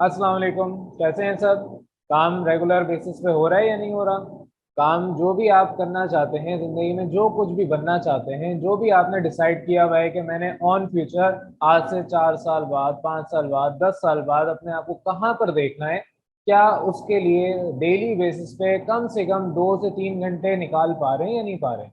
अस्सलाम वालेकुम। कैसे हैं सब? काम रेगुलर बेसिस पे हो रहा है या नहीं हो रहा? काम जो भी आप करना चाहते हैं जिंदगी में, जो कुछ भी बनना चाहते हैं, जो भी आपने डिसाइड किया हुआ है कि मैंने ऑन फ्यूचर आज से 4 साल बाद, 5 साल बाद, 10 साल बाद अपने आप को कहाँ पर देखना है, क्या उसके लिए डेली बेसिस पे कम से कम 2 से 3 घंटे निकाल पा रहे हैं या नहीं पा रहे हैं?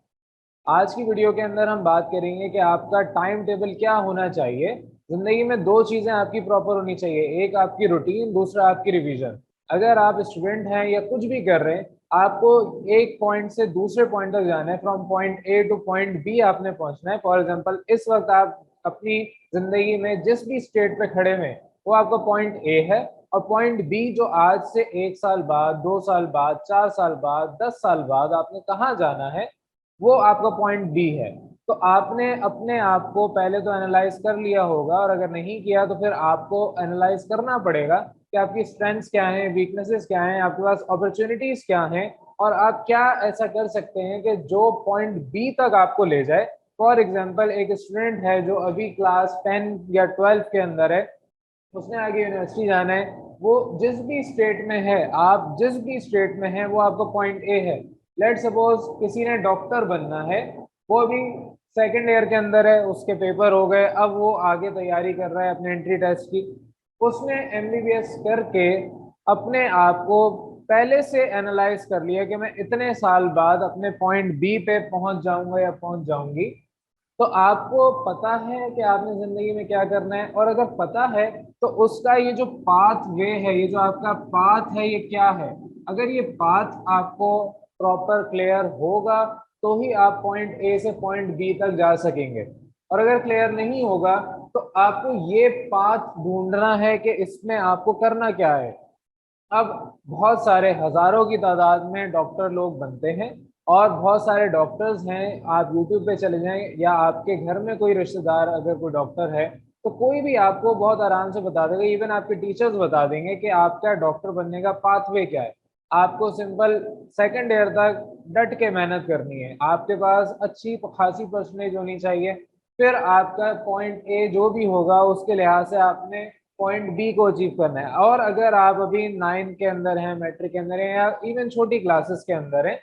आज की वीडियो के अंदर हम बात करेंगे कि आपका टाइम टेबल क्या होना चाहिए। जिंदगी में दो चीजें आपकी प्रॉपर होनी चाहिए, एक आपकी रूटीन, दूसरा आपकी रिवीजन। अगर आप स्टूडेंट हैं या कुछ भी कर रहे हैं, आपको एक पॉइंट से दूसरे पॉइंट तक जाना है, from point A to point B आपने पहुंचना है। फॉर एग्जांपल, इस वक्त आप अपनी जिंदगी में जिस भी स्टेट पे खड़े हुए हैं वो आपका पॉइंट ए है, और पॉइंट बी जो आज से 1 साल बाद, 2 साल बाद, 4 साल बाद, 10 साल बाद आपने कहाँ जाना है, वो आपका पॉइंट बी है। तो आपने अपने आप को पहले तो एनालाइज कर लिया होगा, और अगर नहीं किया तो फिर आपको एनालाइज करना पड़ेगा कि आपकी स्ट्रेंथ्स क्या हैं, वीकनेसेस क्या हैं, आपके पास अपॉर्चुनिटीज क्या हैं, और आप क्या ऐसा कर सकते हैं कि जो पॉइंट बी तक आपको ले जाए। फॉर एग्जाम्पल, एक स्टूडेंट है जो अभी क्लास 10 या 12 के अंदर है, उसने आगे यूनिवर्सिटी जाना है, वो जिस भी स्टेट में है, आप जिस भी स्टेट में है, वो आपका पॉइंट ए है। लेट सपोज किसी ने डॉक्टर बनना है, वो अभी सेकेंड ईयर के अंदर है, उसके पेपर हो गए, अब वो आगे तैयारी कर रहा है अपने एंट्री टेस्ट की। उसने एमबीबीएस करके अपने आप को पहले से एनालाइज कर लिया कि मैं इतने साल बाद अपने पॉइंट बी पे पहुंच जाऊंगा या पहुंच जाऊंगी। तो आपको पता है कि आपने जिंदगी में क्या करना है, और अगर पता है तो उसका ये जो पाथ वे है, ये जो आपका पाथ है, ये क्या है। अगर ये पाथ आपको प्रॉपर क्लियर होगा तो ही आप पॉइंट ए से पॉइंट बी तक जा सकेंगे, और अगर क्लियर नहीं होगा तो आपको ये पाथ ढूंढना है कि इसमें आपको करना क्या है। अब बहुत सारे हजारों की तादाद में डॉक्टर लोग बनते हैं, और बहुत सारे डॉक्टर्स हैं। आप यूट्यूब पे चले जाएं, या आपके घर में कोई रिश्तेदार अगर कोई डॉक्टर है, तो कोई भी आपको बहुत आराम से बता देगा, इवन आपके टीचर्स बता देंगे कि आपका डॉक्टर बनने का पाथवे क्या है। आपको सिंपल सेकंड ईयर तक डट के मेहनत करनी है, आपके पास अच्छी खासी परसेंटेज होनी चाहिए, फिर आपका पॉइंट ए जो भी होगा उसके लिहाज से आपने पॉइंट बी को अचीव करना है। और अगर आप अभी 9 के अंदर हैं, मैट्रिक के अंदर हैं, या इवन छोटी क्लासेस के अंदर हैं,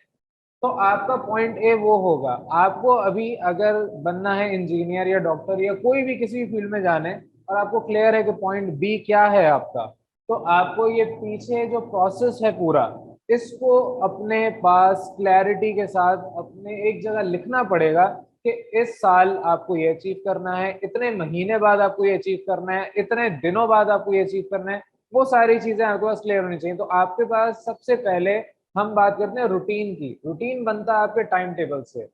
तो आपका पॉइंट ए वो होगा। आपको अभी अगर बनना है इंजीनियर या डॉक्टर या कोई भी किसी भी फील्ड में जाना है, और आपको क्लियर है कि पॉइंट बी क्या है आपका, तो आपको ये पीछे जो प्रोसेस है पूरा, इसको अपने पास क्लैरिटी के साथ अपने एक जगह लिखना पड़ेगा कि इस साल आपको ये अचीव करना है, इतने महीने बाद आपको ये अचीव करना है, इतने दिनों बाद आपको ये अचीव करना है। वो सारी चीजें आपके पास क्लियर होनी चाहिए। तो आपके पास सबसे पहले हम बात करते हैं रूटीन की। रूटीन बनता है आपके टाइम टेबल से,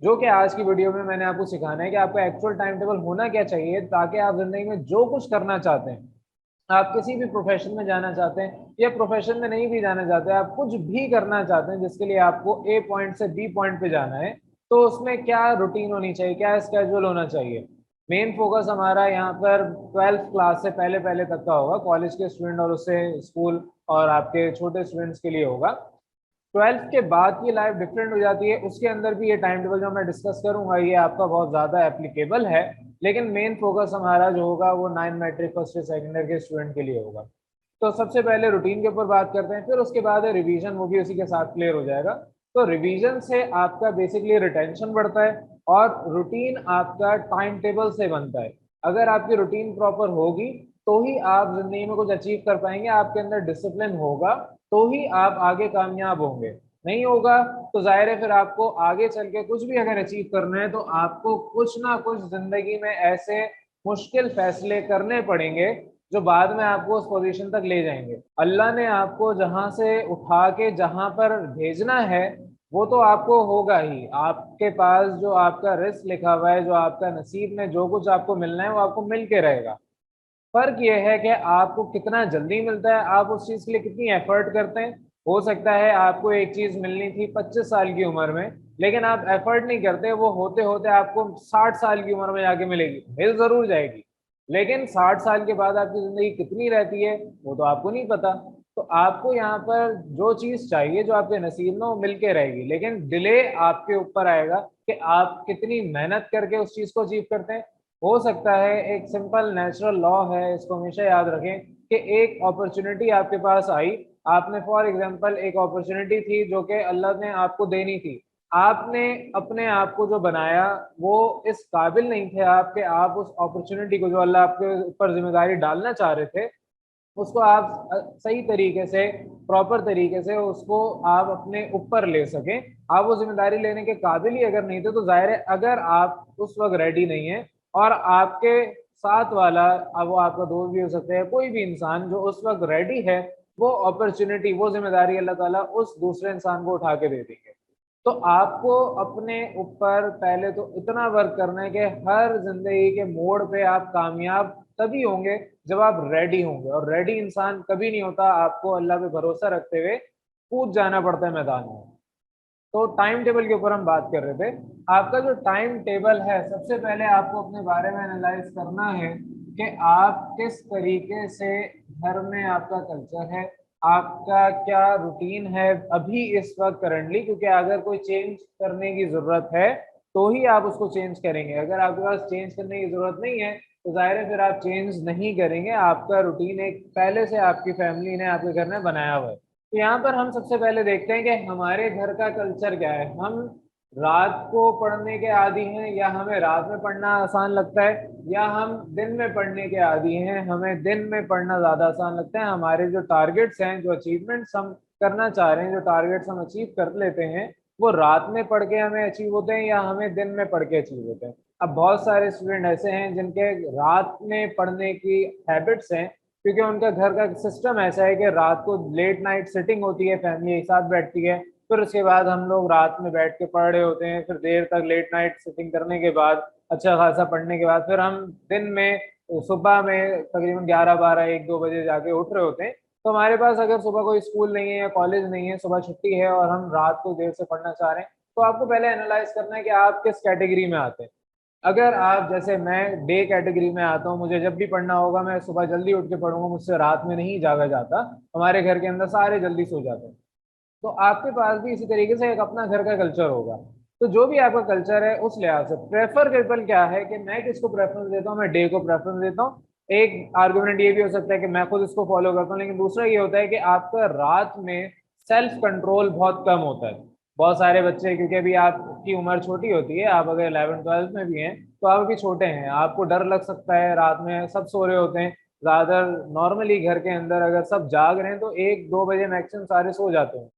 जो कि आज की वीडियो में मैंने आपको सिखाना है कि आपका एक्चुअल टाइम टेबल होना क्या चाहिए, ताकि आप जिंदगी में जो कुछ करना चाहते हैं, आप किसी भी प्रोफेशन में जाना चाहते हैं या प्रोफेशन में नहीं भी जाना चाहते, आप कुछ भी करना चाहते हैं जिसके लिए आपको ए पॉइंट से बी पॉइंट पे जाना है, तो उसमें क्या रूटीन होनी चाहिए, क्या स्केड्यूल होना चाहिए। मेन फोकस हमारा यहाँ पर 12th क्लास से पहले पहले तक का होगा, कॉलेज के स्टूडेंट और उससे स्कूल और आपके छोटे स्टूडेंट्स के लिए होगा। 12th के बाद की लाइफ डिफरेंट हो जाती है, उसके अंदर भी ये टाइम टेबल जो मैं डिस्कस करूंगा ये आपका बहुत ज़्यादा एप्लीकेबल है, लेकिन मेन फोकस हमारा जो होगा वो 9 मैट्रिक फर्स्ट या सेकेंड ईयर के स्टूडेंट के लिए होगा। तो सबसे पहले रूटीन के ऊपर बात करते हैं, फिर उसके बाद है रिवीजन, वो भी उसी के साथ क्लियर हो जाएगा। तो रिवीजन से आपका बेसिकली रिटेंशन बढ़ता है, और रूटीन आपका टाइम टेबल से बनता है। अगर आपकी रूटीन प्रॉपर होगी तो ही आप जिंदगी में कुछ अचीव कर पाएंगे, आपके अंदर डिसिप्लिन होगा तो ही आप आगे कामयाब होंगे। नहीं होगा तो जाहिर है फिर आपको आगे चल के कुछ भी अगर अचीव करना है तो आपको कुछ ना कुछ जिंदगी में ऐसे मुश्किल फैसले करने पड़ेंगे जो बाद में आपको उस पोजीशन तक ले जाएंगे। अल्लाह ने आपको जहां से उठा के जहां पर भेजना है वो तो आपको होगा ही, आपके पास जो आपका रिस्क लिखा हुआ है, जो आपका नसीब में जो कुछ आपको मिलना है वो आपको मिल के रहेगा। फर्क यह है कि आपको कितना जल्दी मिलता है, आप उस चीज के लिए कितनी एफर्ट करते हैं। हो सकता है आपको एक चीज मिलनी थी 25 साल की उम्र में, लेकिन आप एफर्ट नहीं करते, वो होते होते आपको 60 साल की उम्र में जाके मिलेगी, मिल जरूर जाएगी, लेकिन 60 साल के बाद आपकी जिंदगी कितनी रहती है वो तो आपको नहीं पता। तो आपको यहाँ पर जो चीज चाहिए, जो आपके नसीब में, वो मिल के रहेगी, लेकिन डिले आपके ऊपर आएगा कि आप कितनी मेहनत करके उस चीज को अचीव करते हैं। हो सकता है, एक सिंपल नेचुरल लॉ है, इसको हमेशा याद रखें कि एक अपॉर्चुनिटी आपके पास आई, आपने फॉर एग्जांपल एक अपॉर्चुनिटी थी जो कि अल्लाह ने आपको देनी थी, आपने अपने आप को जो बनाया वो इस काबिल नहीं थे आपके, आप उस अपॉर्चुनिटी को जो अल्लाह आपके ऊपर जिम्मेदारी डालना चाह रहे थे उसको आप सही तरीके से, प्रॉपर तरीके से उसको आप अपने ऊपर ले सकें। आप वो जिम्मेदारी लेने के काबिल ही अगर नहीं थे तो जाहिर है, अगर आप उस वक्त रेडी नहीं है और आपके साथ वाला, अब वो आपका दोस्त भी हो सकता है, कोई भी इंसान जो उस वक्त रेडी है, वो अपॉर्चुनिटी, वो जिम्मेदारी अल्लाह ताला उस दूसरे इंसान को उठा के दे देंगे। तो आपको अपने ऊपर पहले तो इतना वर्क करना है कि हर जिंदगी के मोड़ पे आप कामयाब तभी होंगे जब आप रेडी होंगे, और रेडी इंसान कभी नहीं होता, आपको अल्लाह पे भरोसा रखते हुए कूद जाना पड़ता है मैदान में। तो टाइम टेबल के ऊपर हम बात कर रहे थे। आपका जो टाइम टेबल है, सबसे पहले आपको अपने बारे में एनालाइज करना है कि आप किस तरीके से, घर में आपका कल्चर है, आपका क्या रूटीन है अभी इस वक्त करंटली, क्योंकि अगर कोई चेंज करने की जरूरत है तो ही आप उसको चेंज करेंगे। अगर आपके पास चेंज करने की जरूरत नहीं है तो जाहिर है फिर आप चेंज नहीं करेंगे, आपका रूटीन एक पहले से आपकी फैमिली ने, आपके घर ने बनाया हुआ है। तो यहाँ पर हम सबसे पहले देखते हैं कि हमारे घर का कल्चर क्या है। हम रात को पढ़ने के आदी हैं, या हमें रात में पढ़ना आसान लगता है, या हम दिन में पढ़ने के आदी हैं, हमें दिन में पढ़ना ज़्यादा आसान लगता है। हमारे जो टारगेट्स हैं, जो अचीवमेंट्स हम करना चाह रहे हैं, जो टारगेट्स हम अचीव कर लेते हैं, वो रात में पढ़ के हमें अचीव होते हैं या हमें दिन में पढ़ के अचीव होते हैं। अब बहुत सारे स्टूडेंट ऐसे हैं जिनके रात में पढ़ने की हैबिट्स हैं, क्योंकि उनका घर का सिस्टम ऐसा है कि रात को लेट नाइट सिटिंग होती है, फैमिली एक साथ बैठती है, फिर उसके बाद हम लोग रात में बैठ के पढ़ रहे होते हैं, फिर देर तक लेट नाइट सिटिंग करने के बाद, अच्छा खासा पढ़ने के बाद, फिर हम दिन में सुबह में तकरीबन 11 12 1 2 बजे जाके उठ रहे होते हैं। तो हमारे पास अगर सुबह कोई स्कूल नहीं है या कॉलेज नहीं है, सुबह छुट्टी है और हम रात को देर से पढ़ना चाह रहे हैं, तो आपको पहले एनालाइज करना है कि आप किस कैटेगरी में आते हैं। अगर आप, जैसे मैं डे कैटेगरी में आता हूँ, मुझे जब भी पढ़ना होगा मैं सुबह जल्दी उठ के पढ़ूंगा, मुझसे रात में नहीं जागा जाता, हमारे घर के अंदर सारे जल्दी सो जाते हैं। तो आपके पास भी इसी तरीके से एक अपना घर का कल्चर होगा। तो जो भी आपका कल्चर है उस लिहाज से प्रेफरेबल क्या है कि मैं किसको प्रेफरेंस देता हूँ, मैं डे को प्रेफरेंस देता हूँ। एक आर्गुमेंट ये भी हो सकता है कि मैं खुद इसको फॉलो करता हूँ, लेकिन दूसरा ये होता है कि आपका रात में सेल्फ कंट्रोल बहुत कम होता है। बहुत सारे बच्चे, क्योंकि अभी आपकी उम्र छोटी होती है, आप अगर 11 12 में भी हैं तो आप अभी छोटे हैं, आपको डर लग सकता है, रात में सब सो रहे होते हैं। ज्यादा नॉर्मली घर के अंदर अगर सब जाग रहे हैं तो 1 2 बजे मैक्सिमम सारे सो जाते हैं।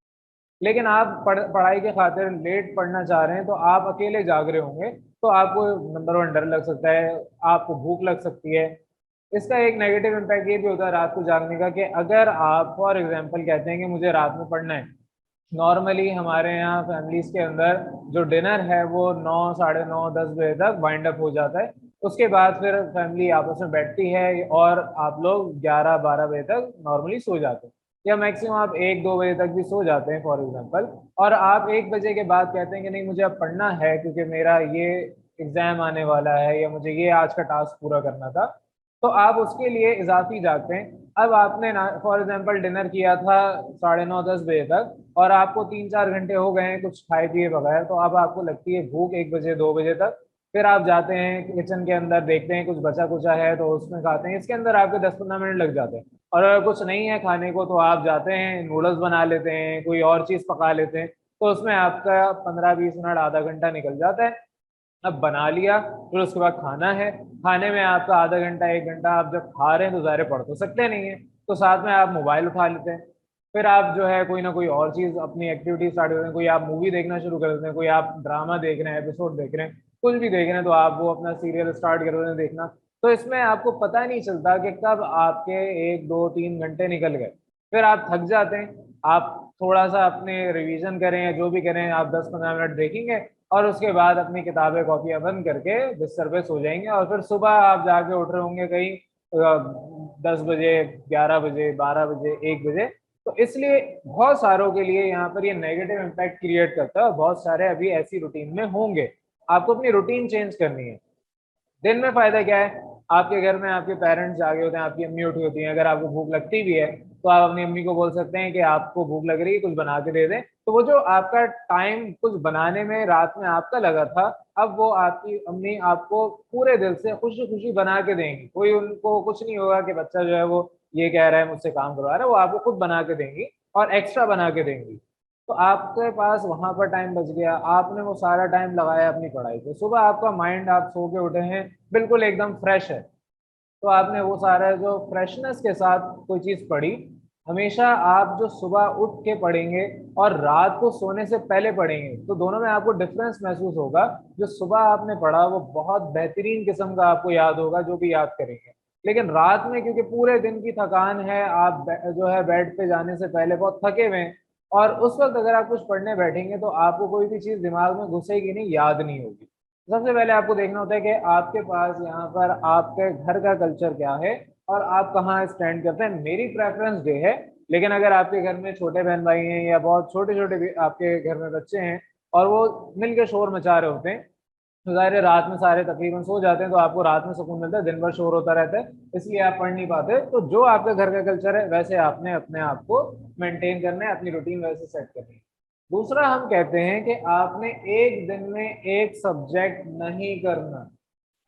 लेकिन आप पढ़ाई के खातिर लेट पढ़ना चाह रहे हैं तो आप अकेले जाग रहे होंगे, तो आपको नंबर वन डर लग सकता है, आपको भूख लग सकती है। इसका एक नेगेटिव इम्पैक्ट ये भी होता है रात को जागने का, कि अगर आप फॉर एग्जांपल कहते हैं कि मुझे रात में पढ़ना है, नॉर्मली हमारे यहाँ फैमिलीज के अंदर जो डिनर है वो 9 9 10 बजे तक वाइंड अप हो जाता है। उसके बाद फिर फैमिली आपस में बैठती है और आप लोग 11 12 बजे तक नॉर्मली सो जाते हैं, या मैक्सिमम आप 1 2 बजे तक भी सो जाते हैं फॉर एग्जांपल। और आप 1 बजे के बाद कहते हैं कि नहीं मुझे अब पढ़ना है क्योंकि मेरा ये एग्जाम आने वाला है, या मुझे ये आज का टास्क पूरा करना था, तो आप उसके लिए इजाफी जागते हैं। अब आपने फॉर एग्जांपल डिनर किया था 9 9 10 बजे तक, और आपको 3 4 घंटे हो गए हैं कुछ खाए पिए बगैर, तो अब आपको लगती है भूख 1 बजे 2 बजे तक। फिर आप जाते हैं किचन के अंदर, देखते हैं कुछ बचा कुचा है तो उसमें खाते हैं। इसके अंदर आपके 10 15 मिनट लग जाते हैं। और अगर कुछ नहीं है खाने को तो आप जाते हैं नूडल्स बना लेते हैं, कोई और चीज़ पका लेते हैं, तो उसमें आपका 15 20 मिनट आधा घंटा निकल जाता है। अब बना लिया, फिर उसके बाद खाना है, खाने में आपका आधा घंटा 1 घंटा, आप जब खा रहे हैं तो ज़ाहिर पढ़ तो सकते नहीं है, तो साथ में आप मोबाइल उठा लेते हैं। फिर आप जो है कोई ना कोई और चीज़ अपनी एक्टिविटी स्टार्ट करते हैं, कोई आप मूवी देखना शुरू कर देते हैं, कोई आप ड्रामा देख रहे हैं, एपिसोड देख रहे हैं, कुछ भी देख रहे हैं, तो आप वो अपना सीरियल स्टार्ट कर देते हैं देखना। तो इसमें आपको पता नहीं चलता कि कब आपके 1 2 3 घंटे निकल गए। फिर आप थक जाते हैं, आप थोड़ा सा अपने रिवीजन करें या जो भी करें, आप 10 15 मिनट देखेंगे और उसके बाद अपनी किताबें कॉपियां बंद करके बिस्तर पे सो जाएंगे, और फिर सुबह आप जाके उठ रहे होंगे कहीं 10 बजे, 11 बजे, 12 बजे, 1 बजे। तो इसलिए बहुत सारों के लिए यहाँ पर ये नेगेटिव इम्पैक्ट क्रिएट करता है, और बहुत सारे अभी ऐसी रूटीन में होंगे। आपको अपनी रूटीन चेंज करनी है। दिन में फायदा क्या है, आपके घर में आपके पेरेंट्स जागे होते हैं, आपकी अम्मी उठी होती हैं, अगर आपको भूख लगती भी है तो आप अपनी अम्मी को बोल सकते हैं कि आपको भूख लग रही है, कुछ बना के दे दें। तो वो जो आपका टाइम कुछ बनाने में रात में आपका लगा था, अब वो आपकी अम्मी आपको पूरे दिल से खुशी खुशी बना के देंगी। कोई उनको कुछ नहीं होगा कि बच्चा जो है वो ये कह रहा है मुझसे काम करवा रहा है, वो आपको खुद बना के देंगी और एक्स्ट्रा बना के देंगी। तो आपके पास वहां पर टाइम बच गया, आपने वो सारा टाइम लगाया अपनी पढ़ाई पे। सुबह आपका माइंड, आप सो के उठे हैं बिल्कुल एकदम फ्रेश है, तो आपने वो सारा जो फ्रेशनेस के साथ कोई चीज पढ़ी। हमेशा आप जो सुबह उठ के पढ़ेंगे और रात को सोने से पहले पढ़ेंगे तो दोनों में आपको डिफरेंस महसूस होगा। जो सुबह आपने पढ़ा वो बहुत बेहतरीन किस्म का आपको याद होगा, जो भी याद करेंगे। लेकिन रात में क्योंकि पूरे दिन की थकान है, आप जो है बेड पे जाने से पहले बहुत थके हुए हैं, और उस वक्त अगर आप कुछ पढ़ने बैठेंगे तो आपको कोई भी चीज दिमाग में घुसेगी नहीं, याद नहीं होगी। सबसे पहले आपको देखना होता है कि आपके पास यहाँ पर आपके घर का कल्चर क्या है और आप कहाँ स्टैंड करते हैं। मेरी प्रेफरेंस डे है, लेकिन अगर आपके घर में छोटे बहन भाई हैं या बहुत छोटे छोटे भी आपके घर में बच्चे हैं और वो मिलके शोर मचा रहे होते हैं, तो ज़ाहिर है रात में सारे तकरीबन सो जाते हैं, तो आपको रात में सुकून मिलता है, दिन भर शोर होता रहता है, इसलिए आप पढ़ नहीं पाते। तो जो आपके घर का कल्चर है वैसे आपने अपने आप को मेंटेन करना है, अपनी रूटीन वैसे सेट करनी है। दूसरा हम कहते हैं कि आपने एक दिन में एक सब्जेक्ट नहीं करना।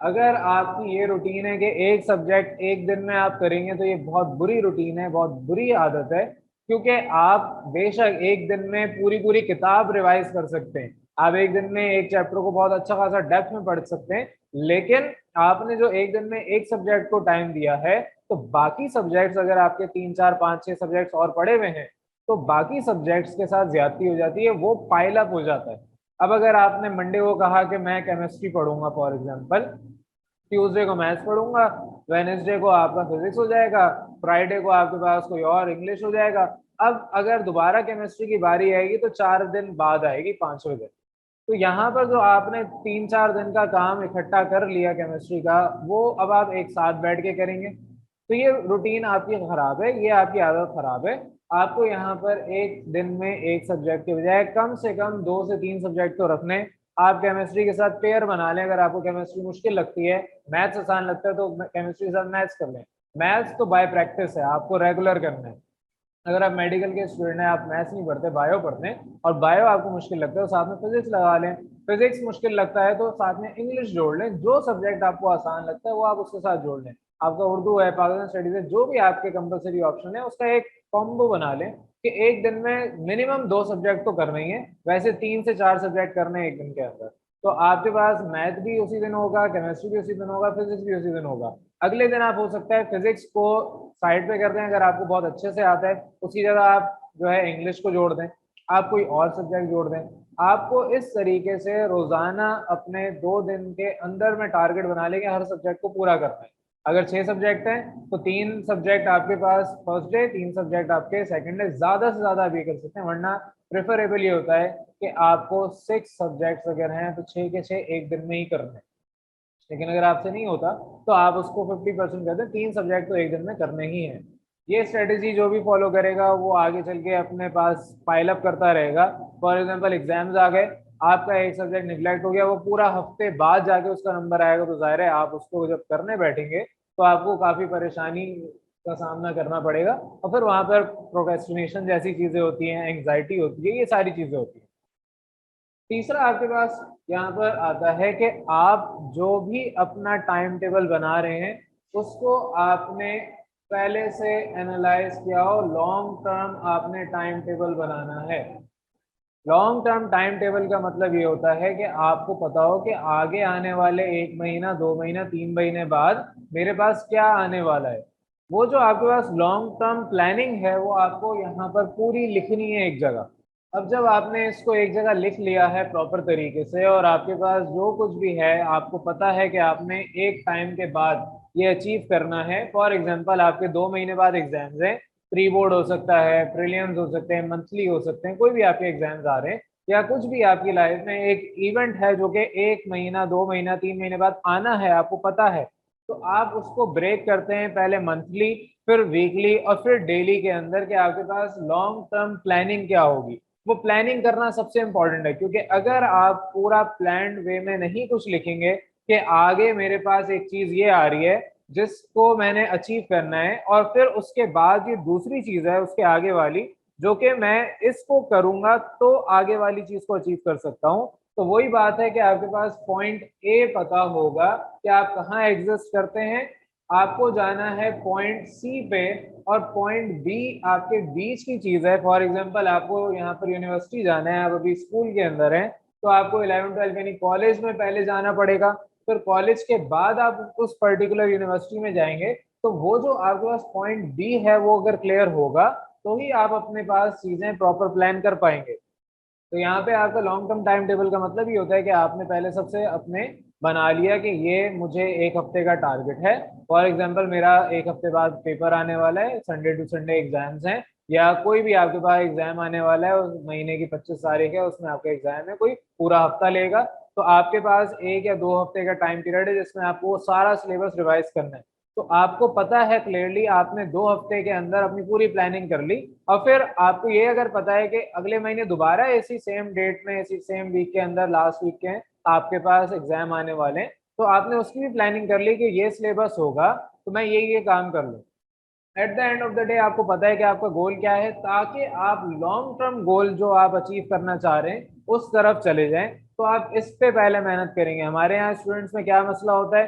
अगर आपकी ये रूटीन है कि एक सब्जेक्ट एक दिन में आप करेंगे तो ये बहुत बुरी रूटीन है, बहुत बुरी आदत है। क्योंकि आप बेशक एक दिन में पूरी पूरी किताब रिवाइज कर सकते हैं, आप एक दिन में एक चैप्टर को बहुत अच्छा खासा डेप्थ में पढ़ सकते हैं, लेकिन आपने जो एक दिन में एक सब्जेक्ट को टाइम दिया है, तो बाकी सब्जेक्ट्स अगर आपके 3 4 5 6 सब्जेक्ट्स और पढ़े हुए हैं तो बाकी सब्जेक्ट्स के साथ ज्यादती हो जाती है, वो पाइल अप हो जाता है। अब अगर आपने मंडे को कहा कि मैं केमिस्ट्री पढ़ूंगा फॉर एग्जांपल, ट्यूसडे को मैथ्स पढ़ूंगा, वेनेसडे को आपका फिजिक्स हो जाएगा, फ्राइडे को आपके पास कोई और इंग्लिश हो जाएगा। अब अगर दोबारा केमिस्ट्री की बारी आएगी तो 4 दिन बाद आएगी, 5वें दिन। तो यहाँ पर जो आपने 3 4 दिन का काम इकट्ठा कर लिया केमिस्ट्री का, वो अब आप एक साथ बैठ के करेंगे, तो ये रूटीन आपकी खराब है, ये आपकी आदत खराब है। आपको यहाँ पर एक दिन में एक सब्जेक्ट के बजाय कम से कम 2 से 3 सब्जेक्ट तो रखने। आप केमिस्ट्री के साथ पेयर बना लें, अगर आपको केमिस्ट्री मुश्किल लगती है, मैथ्स आसान लगता है तो केमिस्ट्री के साथ मैथ्स कर लें। मैथ्स तो बाय प्रैक्टिस है, आपको रेगुलर करना है। अगर आप मेडिकल के स्टूडेंट हैं, आप मैथ्स नहीं पढ़ते, बायो पढ़ते हैं, और बायो आपको मुश्किल लगता है तो साथ में फिजिक्स लगा लें। फिजिक्स मुश्किल लगता है तो साथ में इंग्लिश जोड़ लें। जो सब्जेक्ट आपको आसान लगता है वो आप उसके साथ जोड़ लें। आपका उर्दू है, पाकिस्तान स्टडीज है, जो भी आपके कंपलसरी ऑप्शन है उसका एक कॉम्बो बना लें कि एक दिन में मिनिमम 2 सब्जेक्ट तो करने ही है, वैसे 3 से 4 सब्जेक्ट करने हैं एक दिन के अंदर। तो आपके पास मैथ भी उसी दिन होगा, केमिस्ट्री भी उसी दिन होगा, फिजिक्स भी उसी दिन होगा। अगले दिन आप हो सकता है फिजिक्स को साइड पे कर दें, अगर आपको बहुत अच्छे से आता है उसकी जगह आप जो है इंग्लिश को जोड़ दें, आप कोई और सब्जेक्ट जोड़ दें। आपको इस तरीके से रोजाना अपने 2 दिन के अंदर में टारगेट बना लेंगे हर सब्जेक्ट को पूरा करना है। अगर 6 सब्जेक्ट हैं तो 3 सब्जेक्ट आपके पास फर्स्ट डे, 3 सब्जेक्ट आपके सेकंड डे, ज्यादा से ज्यादा आप ये कर सकते हैं। वरना प्रेफरेबल ये होता है कि आपको 6 सब्जेक्ट्स अगर हैं तो 6 के 6 एक दिन में ही करने हैं। लेकिन अगर आपसे नहीं होता तो आप उसको 50% कर दें, 3 सब्जेक्ट तो एक दिन में करने ही हैं। ये स्ट्रेटेजी जो भी फॉलो करेगा वो आगे चल के अपने पास पाइल अप करता रहेगा। फॉर एग्जांपल एग्जाम्स आ गए, आपका एक सब्जेक्ट निगलेक्ट हो गया, वो पूरा हफ्ते बाद जाके उसका नंबर आएगा, तो जाहिर है आप उसको जब करने बैठेंगे तो आपको काफी परेशानी का सामना करना पड़ेगा, और फिर वहां पर प्रोक्रेस्टिनेशन जैसी चीजें होती हैं, एंग्जाइटी होती है, ये सारी चीजें होती हैं। तीसरा आपके पास यहाँ पर आता है कि आप जो भी अपना टाइम टेबल बना रहे हैं उसको आपने पहले से एनालाइज किया हो, लॉन्ग टर्म आपने टाइम टेबल बनाना है। लॉन्ग टर्म टाइम टेबल का मतलब ये होता है कि आपको पता हो कि आगे आने वाले 1 महीना, 2 महीना, 3 महीने बाद मेरे पास क्या आने वाला है। वो जो आपके पास लॉन्ग टर्म प्लानिंग है वो आपको यहाँ पर पूरी लिखनी है एक जगह। अब जब आपने इसको एक जगह लिख लिया है प्रॉपर तरीके से, और आपके पास जो कुछ भी है आपको पता है कि आपने एक टाइम के बाद ये अचीव करना है। फॉर एग्जांपल आपके 2 महीने बाद एग्जाम्स हैं, प्री बोर्ड हो सकता है, प्रीलिम्स हो सकते हैं, मंथली हो सकते हैं, कोई भी आपके एग्जाम्स आ रहे हैं, या कुछ भी आपकी लाइफ में एक इवेंट है जो कि 1 महीना, 2 महीना, 3 महीने बाद आना है, आपको पता है। तो आप उसको ब्रेक करते हैं पहले मंथली, फिर वीकली, और फिर डेली के अंदर कि आपके पास लॉन्ग टर्म प्लानिंग क्या होगी। वो प्लानिंग करना सबसे इंपॉर्टेंट है, क्योंकि अगर आप पूरा प्लान्ड वे में नहीं कुछ लिखेंगे कि आगे मेरे पास एक चीज ये आ रही है, जिसको मैंने अचीव करना है, और फिर उसके बाद ये दूसरी चीज है उसके आगे वाली, जो कि मैं इसको करूंगा तो आगे वाली चीज को अचीव कर सकता हूँ। तो वही बात है कि आपके पास पॉइंट ए पता होगा कि आप कहाँ एग्जिस्ट करते हैं, आपको जाना है पॉइंट सी पे, और पॉइंट बी आपके बीच की चीज है। फॉर एग्जांपल आपको यहाँ पर यूनिवर्सिटी जाना है, आप अभी स्कूल के अंदर हैं, तो आपको 11 12 यानी कॉलेज में पहले जाना पड़ेगा, फिर कॉलेज के बाद आप उस पर्टिकुलर यूनिवर्सिटी में जाएंगे। तो वो जो आपके पास पॉइंट बी है वो अगर क्लियर होगा तो ही आप अपने पास चीजें प्रॉपर प्लान कर पाएंगे। तो यहाँ पे आपका लॉन्ग टर्म टाइम टेबल का मतलब ये होता है कि आपने पहले सबसे अपने बना लिया कि ये मुझे एक हफ्ते का टारगेट है। फॉर एग्जांपल मेरा एक हफ्ते बाद पेपर आने वाला है, संडे टू संडे एग्जाम्स हैं, या कोई भी आपके पास एग्जाम आने वाला है, उस महीने की 25 तारीख है, उसमें आपका एग्जाम है, कोई पूरा हफ्ता लेगा, तो आपके पास 1 या 2 हफ्ते का टाइम पीरियड है जिसमें आपको वो सारा सिलेबस रिवाइज करना है। तो आपको पता है क्लियरली, आपने 2 हफ्ते के अंदर अपनी पूरी प्लानिंग कर ली, और फिर आपको ये अगर पता है कि अगले महीने दोबारा इसी सेम डेट में, इसी सेम वीक के अंदर, लास्ट वीक के आपके पास एग्जाम आने वाले हैं, तो आपने उसकी भी प्लानिंग कर ली कि ये सिलेबस होगा तो मैं ये काम कर लूँ। At the end of the day आपको पता है कि आपका गोल क्या है, ताकि आप लॉन्ग टर्म गोल जो आप अचीव करना चाह रहे हैं उस तरफ चले जाएं। तो आप इस पे पहले मेहनत करेंगे। हमारे यहाँ स्टूडेंट्स में क्या मसला होता है,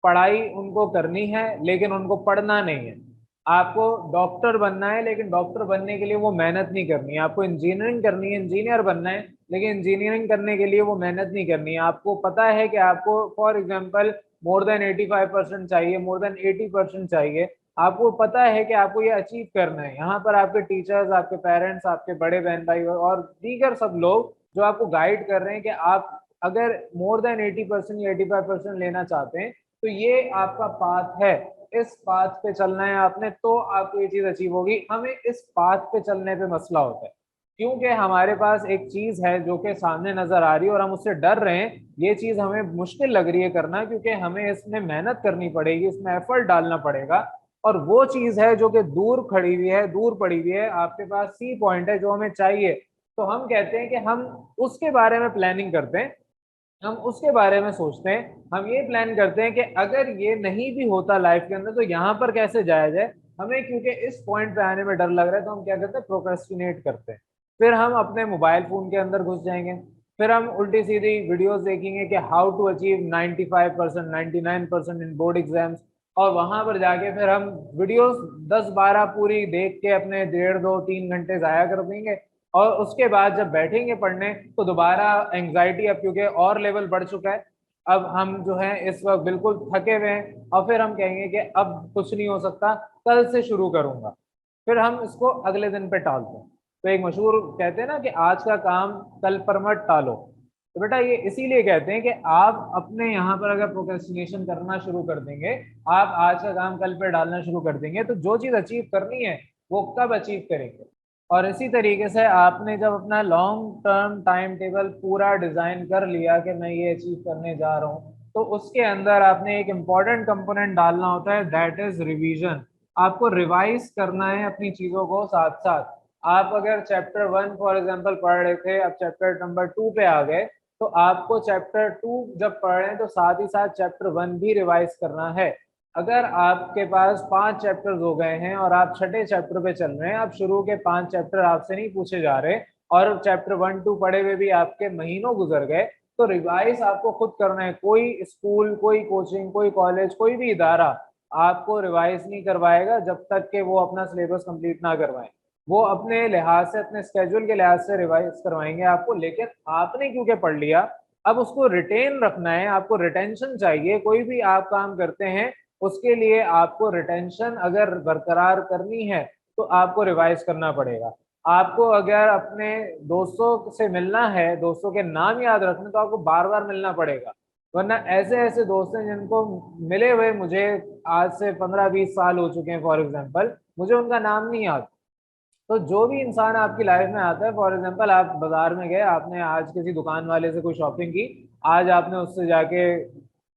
पढ़ाई उनको करनी है लेकिन उनको पढ़ना नहीं है। आपको डॉक्टर बनना है लेकिन डॉक्टर बनने के लिए वो मेहनत नहीं करनी है। आपको इंजीनियरिंग करनी है, इंजीनियर बनना है, लेकिन इंजीनियरिंग करने के लिए वो मेहनत नहीं करनी है। आपको पता है कि आपको फॉर एग्जाम्पल मोर देन 85% चाहिए, मोर देन 80% चाहिए, आपको पता है कि आपको ये अचीव करना है। यहाँ पर आपके टीचर्स, आपके पेरेंट्स, आपके बड़े बहन भाई और दीगर सब लोग जो आपको गाइड कर रहे हैं कि आप अगर मोर देन 80% या 85% लेना चाहते हैं तो ये आपका पाथ है, इस पाथ पे चलना है आपने, तो आपको ये चीज अचीव होगी। हमें इस पाथ पे चलने पे मसला होता है, क्योंकि हमारे पास एक चीज है जो कि सामने नजर आ रही है और हम उससे डर रहे हैं। ये चीज हमें मुश्किल लग रही है करना, क्योंकि हमें इसमें मेहनत करनी पड़ेगी, इसमें एफर्ट डालना पड़ेगा, और वो चीज है जो कि दूर खड़ी हुई है, दूर पड़ी हुई है, आपके पास सी पॉइंट है जो हमें चाहिए। तो हम कहते हैं कि हम उसके बारे में प्लानिंग करते हैं, हम उसके बारे में सोचते हैं, हम ये प्लान करते हैं कि अगर ये नहीं भी होता लाइफ के अंदर तो यहाँ पर कैसे जाया जाए। हमें क्योंकि इस पॉइंट पे आने में डर लग रहा है तो हम क्या करते हैं, प्रोक्रेस्टिनेट करते हैं। फिर हम अपने मोबाइल फोन के अंदर घुस जाएंगे, फिर हम उल्टी सीधी वीडियोस देखेंगे कि how to achieve 95% 99% in board exams, और वहां पर जाके फिर हम वीडियोस 10 12 पूरी देख के अपने 1.5 2 3 घंटे जाया कर देंगे। और उसके बाद जब बैठेंगे पढ़ने तो दोबारा एंग्जाइटी, अब क्योंकि और लेवल बढ़ चुका है, अब हम जो है इस वक्त बिल्कुल थके हुए हैं, और फिर हम कहेंगे कि अब कुछ नहीं हो सकता, कल से शुरू करूंगा। फिर हम इसको अगले दिन पे टालते हैं। तो एक मशहूर कहते हैं ना कि आज का काम कल पर मत टालो। तो बेटा ये इसीलिए कहते हैं कि आप अपने यहाँ पर अगर प्रोक्रेस्टिनेशन करना शुरू कर देंगे, आप आज का काम कल पे डालना शुरू कर देंगे, तो जो चीज अचीव करनी है वो कब अचीव करेंगे। और इसी तरीके से आपने जब अपना लॉन्ग टर्म टाइम टेबल पूरा डिजाइन कर लिया कि मैं ये अचीव करने जा रहा हूँ, तो उसके अंदर आपने एक इम्पॉर्टेंट कंपोनेंट डालना होता है, दैट इज रिवीजन। आपको रिवाइज करना है अपनी चीजों को साथ साथ। आप अगर चैप्टर 1 फॉर एग्जांपल पढ़ रहे थे, अब चैप्टर नंबर 2 पे आ गए, तो आपको चैप्टर 2 जब पढ़ रहे हैं तो साथ ही साथ चैप्टर 1 भी रिवाइज करना है। अगर आपके पास 5 चैप्टर्स हो गए हैं और आप छठे चैप्टर पे चल रहे हैं, अब शुरू के 5 चैप्टर आपसे नहीं पूछे जा रहे, और चैप्टर 1 2 पढ़े हुए भी आपके महीनों गुजर गए, तो रिवाइज आपको खुद करना है। कोई स्कूल, कोई कोचिंग, कोई कॉलेज, कोई भी इदारा आपको रिवाइज नहीं करवाएगा जब तक कि वो अपना सिलेबस कंप्लीट ना करवाएं। वो अपने लिहाज से, अपने स्केड्यूल के लिहाज से रिवाइज करवाएंगे आपको, लेकिन आपने क्योंकि पढ़ लिया, अब उसको रिटेन रखना है, आपको रिटेंशन चाहिए। कोई भी आप काम करते हैं उसके लिए आपको रिटेंशन अगर बरकरार करनी है तो आपको रिवाइज करना पड़ेगा। आपको अगर अपने दोस्तों से मिलना है, दोस्तों के नाम याद रखने, तो आपको बार बार मिलना पड़ेगा। वरना ऐसे ऐसे दोस्त हैं जिनको मिले हुए मुझे आज से 15 20 साल हो चुके हैं, फॉर एग्जाम्पल मुझे उनका नाम नहीं याद। तो जो भी इंसान आपकी लाइफ में आता है, फॉर एग्जांपल आप बाजार में गए, आपने आज किसी दुकान वाले से कोई शॉपिंग की, आज आपने उससे जाके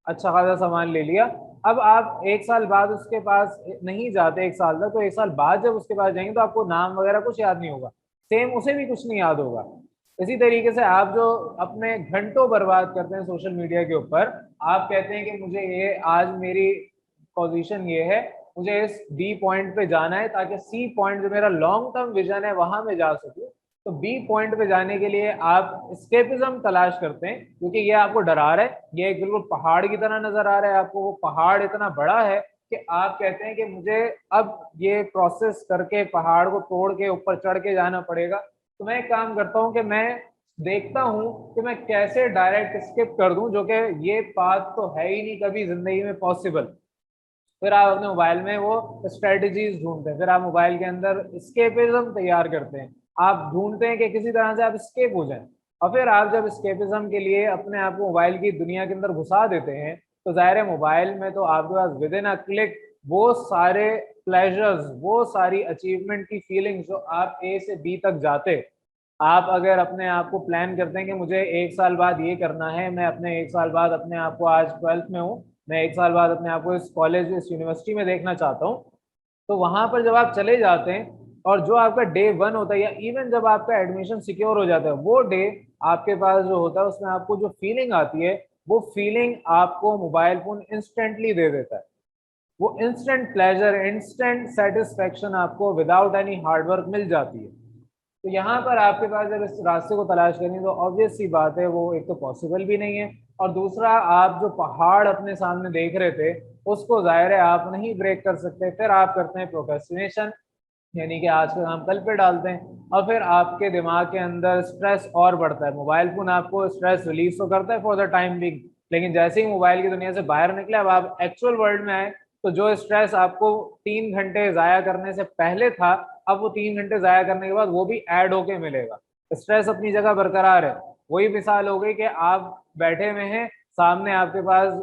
अच्छा खासा सामान ले लिया, अब आप 1 साल बाद उसके पास नहीं जाते, 1 साल तक, तो 1 साल बाद जब उसके पास जाएंगे तो आपको नाम वगैरह कुछ याद नहीं होगा, सेम उसे भी कुछ नहीं याद होगा। इसी तरीके से आप जो अपने घंटों बर्बाद करते हैं सोशल मीडिया के ऊपर, आप कहते हैं कि मुझे ये आज मेरी पोजीशन ये है, मुझे इस बी पॉइंट पे जाना है ताकि सी पॉइंट जो मेरा लॉन्ग टर्म विजन है वहां में जा सकूं। तो बी पॉइंट पे जाने के लिए आप स्केपिज्म तलाश करते हैं, क्योंकि ये आपको डरा रहा है, ये एक बिल्कुल पहाड़ की तरह नजर आ रहा है आपको, वो पहाड़ इतना बड़ा है कि आप कहते हैं कि मुझे अब ये प्रोसेस करके पहाड़ को तोड़ के ऊपर चढ़ के जाना पड़ेगा। तो मैं एक काम करता हूँ कि मैं देखता हूँ कि मैं कैसे डायरेक्ट स्किप कर दूं, जो कि ये पाथ तो है ही नहीं कभी जिंदगी में पॉसिबल। फिर आप अपने मोबाइल में वो स्ट्रेटजीज ढूंढते हैं, फिर आप मोबाइल के अंदर स्केपिज्म तैयार करते हैं, आप ढूंढते हैं कि किसी तरह से आप स्केप हो जाएं। और फिर आप जब स्केपिज्म के लिए अपने आप को मोबाइल की दुनिया के अंदर घुसा देते हैं, तो जाहिर है मोबाइल में तो आपके पास विद इन अ क्लिक वो सारे प्लेजर्स, वो सारी अचीवमेंट की फीलिंग्स जो आप ए से बी तक जाते। आप अगर अपने आप को प्लान करते हैं कि मुझे एक साल बाद ये करना है, मैं अपने एक साल बाद अपने आप को, आज 12th में हूँ, मैं एक साल बाद अपने आप को इस कॉलेज इस यूनिवर्सिटी में देखना चाहता हूँ। तो वहां पर जब आप चले जाते हैं और जो आपका डे 1 होता है, या इवन जब आपका एडमिशन सिक्योर हो जाता है, वो डे आपके पास जो होता है उसमें आपको जो फीलिंग आती है, वो फीलिंग आपको मोबाइल फोन इंस्टेंटली दे देता है। वो इंस्टेंट प्लेजर, इंस्टेंट सेटिस्फेक्शन आपको विदाउट एनी हार्डवर्क मिल जाती है। तो यहाँ पर आपके पास जब इस रास्ते को तलाश करेंगे तो ऑब्वियस सी बात है, वो एक तो पॉसिबल भी नहीं है, और दूसरा आप जो पहाड़ अपने सामने देख रहे थे उसको जाहिर है आप नहीं ब्रेक कर सकते। फिर आप करते हैं प्रोक्रेस्टिनेशन, यानी कि आज का काम कल पे डालते हैं, और फिर आपके दिमाग के अंदर स्ट्रेस और बढ़ता है। मोबाइल फोन आपको स्ट्रेस रिलीज तो करता है फॉर द टाइम बिंग, लेकिन जैसे ही मोबाइल की दुनिया से बाहर निकले, अब आप एक्चुअल वर्ल्ड में आए, तो जो स्ट्रेस आपको 3 घंटे जाया करने से पहले था, अब वो 3 घंटे जाया करने के बाद वो भी ऐड होके मिलेगा। स्ट्रेस अपनी जगह बरकरार है। वही मिसाल हो गई कि आप बैठे हुए हैं, सामने आपके पास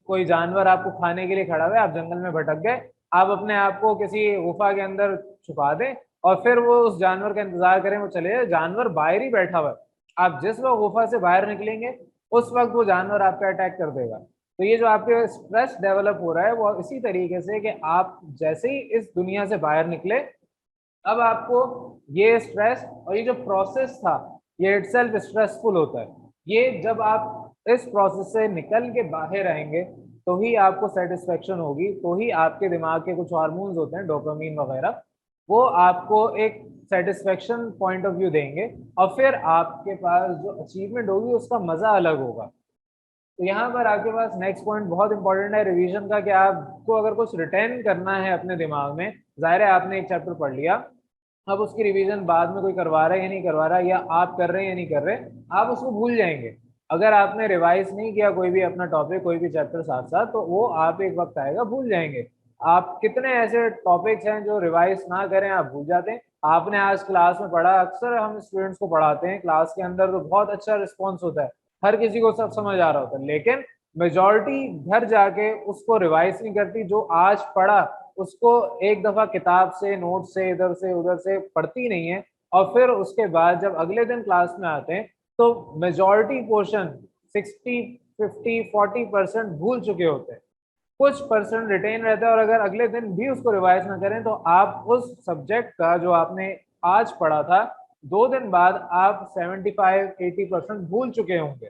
कोई जानवर आपको खाने के लिए खड़ा हुआ है, आप जंगल में भटक गए, आप अपने आप को किसी गुफा के अंदर छुपा दें और फिर वो उस जानवर का इंतजार करें, वो चले जाए, जानवर बाहर ही बैठा हुआ है, आप जिस वक्त गुफा से बाहर निकलेंगे उस वक्त वो जानवर आप पे अटैक कर देगा। तो ये जो आपके स्ट्रेस डेवलप हो रहा है वो इसी तरीके से कि आप जैसे ही इस दुनिया से बाहर निकले, अब आपको ये स्ट्रेस और ये जो प्रोसेस था ये इटसेल्फ स्ट्रेसफुल होता है। ये जब आप इस प्रोसेस से निकल के बाहर आएंगे तो ही आपको सेटिस्फेक्शन होगी, तो ही आपके दिमाग के कुछ हार्मोन्स होते हैं डोपामीन वगैरह, वो आपको एक सेटिस्फेक्शन पॉइंट ऑफ व्यू देंगे, और फिर आपके पास जो अचीवमेंट होगी उसका मजा अलग होगा। तो यहाँ पर आपके पास नेक्स्ट पॉइंट बहुत इंपॉर्टेंट है रिवीजन का, कि आपको अगर कुछ रिटेन करना है अपने दिमाग में, जाहिर है आपने एक चैप्टर पढ़ लिया, अब उसकी रिवीजन बाद में कोई करवा रहा है या नहीं करवा रहा, या आप कर रहे हैं या नहीं कर रहे, आप उसको भूल जाएंगे। अगर आपने रिवाइज नहीं किया कोई भी अपना टॉपिक, कोई भी चैप्टर साथ साथ, तो वो आप एक वक्त आएगा भूल जाएंगे। आप कितने ऐसे टॉपिक्स हैं जो रिवाइज ना करें आप भूल जाते हैं। आपने आज क्लास में पढ़ा, अक्सर हम स्टूडेंट्स को पढ़ाते हैं क्लास के अंदर तो बहुत अच्छा रिस्पॉन्स होता है, हर किसी को सब समझ आ रहा होता है, लेकिन मेजॉरिटी घर जाके उसको रिवाइज नहीं करती। जो आज पढ़ा उसको एक दफा किताब से, नोट से, इधर से उधर से पढ़ती नहीं है, और फिर उसके बाद जब अगले दिन क्लास में आते हैं तो मेजॉरिटी पोर्शन 60, 50, 40% भूल चुके होते हैं, कुछ परसेंट रिटेन रहता है। और अगर अगले दिन भी उसको रिवाइज ना करें तो आप उस सब्जेक्ट का जो आपने आज पढ़ा था 2 दिन बाद आप 75, 80% भूल चुके होंगे।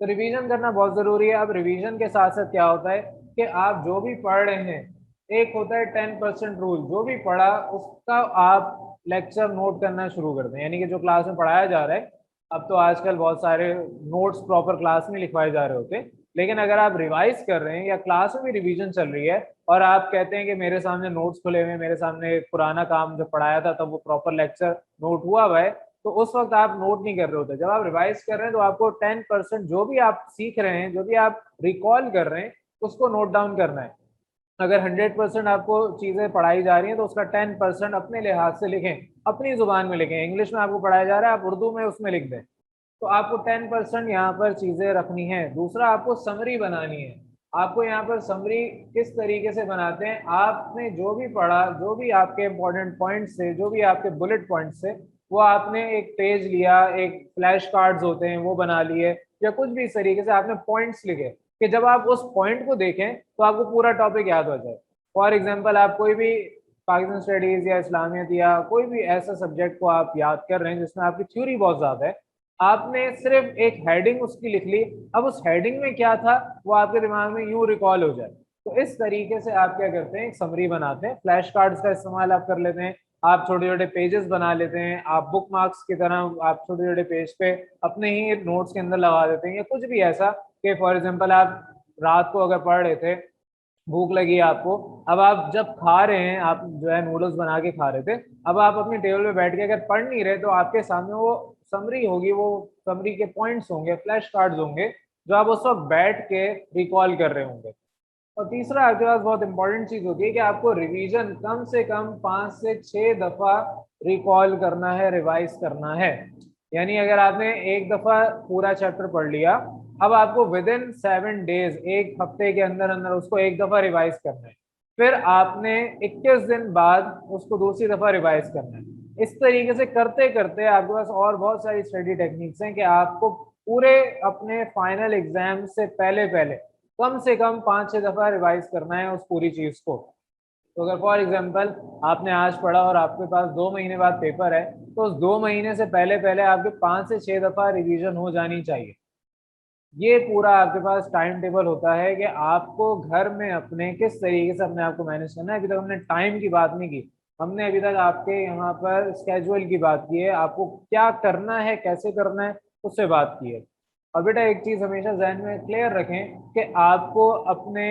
तो रिवीजन करना बहुत जरूरी है। अब रिवीजन के साथ साथ क्या होता है कि आप जो भी पढ़ रहे हैं, एक होता है 10% रूल, जो भी पढ़ा उसका आप लेक्चर नोट करना शुरू कर दें, यानी कि जो क्लास में पढ़ाया जा रहा है, अब तो आजकल बहुत सारे नोट्स प्रॉपर क्लास में लिखवाए जा रहे होते हैं, लेकिन अगर आप रिवाइज कर रहे हैं या क्लास में भी रिवीजन चल रही है और आप कहते हैं कि मेरे सामने नोट्स खुले हुए हैं, मेरे सामने पुराना काम जब पढ़ाया था तब वो प्रॉपर लेक्चर नोट हुआ है, तो उस वक्त आप नोट नहीं कर रहे होते। जब आप रिवाइज कर रहे हैं तो आपको 10% जो भी आप सीख रहे हैं, जो भी आप रिकॉल कर रहे हैं, उसको नोट डाउन करना है। अगर 100% आपको चीजें पढ़ाई जा रही हैं तो उसका 10% अपने लिहाज से लिखें, अपनी जुबान में लिखें। इंग्लिश में आपको पढ़ाया जा रहा है, आप उर्दू में उसमें लिख दें, तो आपको 10% यहाँ पर चीजें रखनी है। दूसरा, आपको समरी बनानी है। आपको यहाँ पर समरी किस तरीके से बनाते हैं, आपने जो भी पढ़ा, जो भी आपके इंपॉर्टेंट पॉइंट्स थे, जो भी आपके बुलेट पॉइंट्स थे, वो आपने एक पेज लिया, एक फ्लैश कार्ड्स होते हैं वो बना लिए, या कुछ भी इस तरीके से आपने पॉइंट्स लिखे कि जब आप उस पॉइंट को देखें तो आपको पूरा टॉपिक याद हो जाए। फॉर एग्जाम्पल, आप कोई भी पाकिस्तान स्टडीज या इस्लामियत या कोई भी ऐसा सब्जेक्ट को आप याद कर रहे हैं जिसमें आपकी थ्योरी बहुत ज्यादा है, आपने सिर्फ एक हेडिंग उसकी लिख ली, अब उस हेडिंग में क्या था वो आपके दिमाग में यूं रिकॉल हो जाए। तो इस तरीके से आप क्या करते हैं, एक समरी बनाते हैं। फ्लैश कार्ड्स का इस्तेमाल आप कर लेते हैं, आप छोटे छोटे पेजेस बना लेते हैं, आप बुक मार्क्स की तरह आप छोटे छोटे पेज पे अपने ही नोट्स के अंदर लगा देते हैं, या कुछ भी ऐसा कि फॉर एग्जांपल आप रात को अगर पढ़ रहे थे, भूख लगी आपको, अब आप जब खा रहे हैं, आप जो है नूडल्स बना के खा रहे थे, अब आप अपनी टेबल पे बैठ के अगर पढ़ नहीं रहे तो आपके सामने वो समरी होगी, वो समरी के पॉइंट्स होंगे, फ्लैश कार्ड्स होंगे, जो आप उस वक्त बैठ के रिकॉल कर रहे होंगे। और तीसरा आपके पास बहुत इंपॉर्टेंट चीज होती है कि आपको रिवीजन कम से कम 5 से 6 दफा रिकॉल करना है, रिवाइज करना है। यानी अगर आपने एक दफा पूरा चैप्टर पढ़ लिया, अब आपको विद इन 7 डेज, एक हफ्ते के अंदर अंदर उसको एक दफा रिवाइज करना है, फिर आपने 21 दिन बाद उसको दूसरी दफा रिवाइज करना है। इस तरीके से करते करते आपके पास और बहुत सारी स्टडी टेक्निक्स हैं कि आपको पूरे अपने फाइनल एग्जाम से पहले पहले कम से कम 5-6 दफा रिवाइज करना है उस पूरी चीज को। तो अगर फॉर एग्जांपल आपने आज पढ़ा और आपके पास 2 महीने बाद पेपर है, तो उस 2 महीने से पहले पहले आपके 5 से 6 दफा रिवीजन हो जानी चाहिए। ये पूरा आपके पास टाइम टेबल होता है कि आपको घर में अपने किस तरीके से अपने आप को मैनेज करना है। अभी तक हमने टाइम की बात नहीं की, हमने अभी तक आपके यहाँ पर स्केजुअल की बात की है, आपको क्या करना है, कैसे करना है, उससे बात की है। और बेटा एक चीज हमेशा जहन में क्लियर रखें कि आपको अपने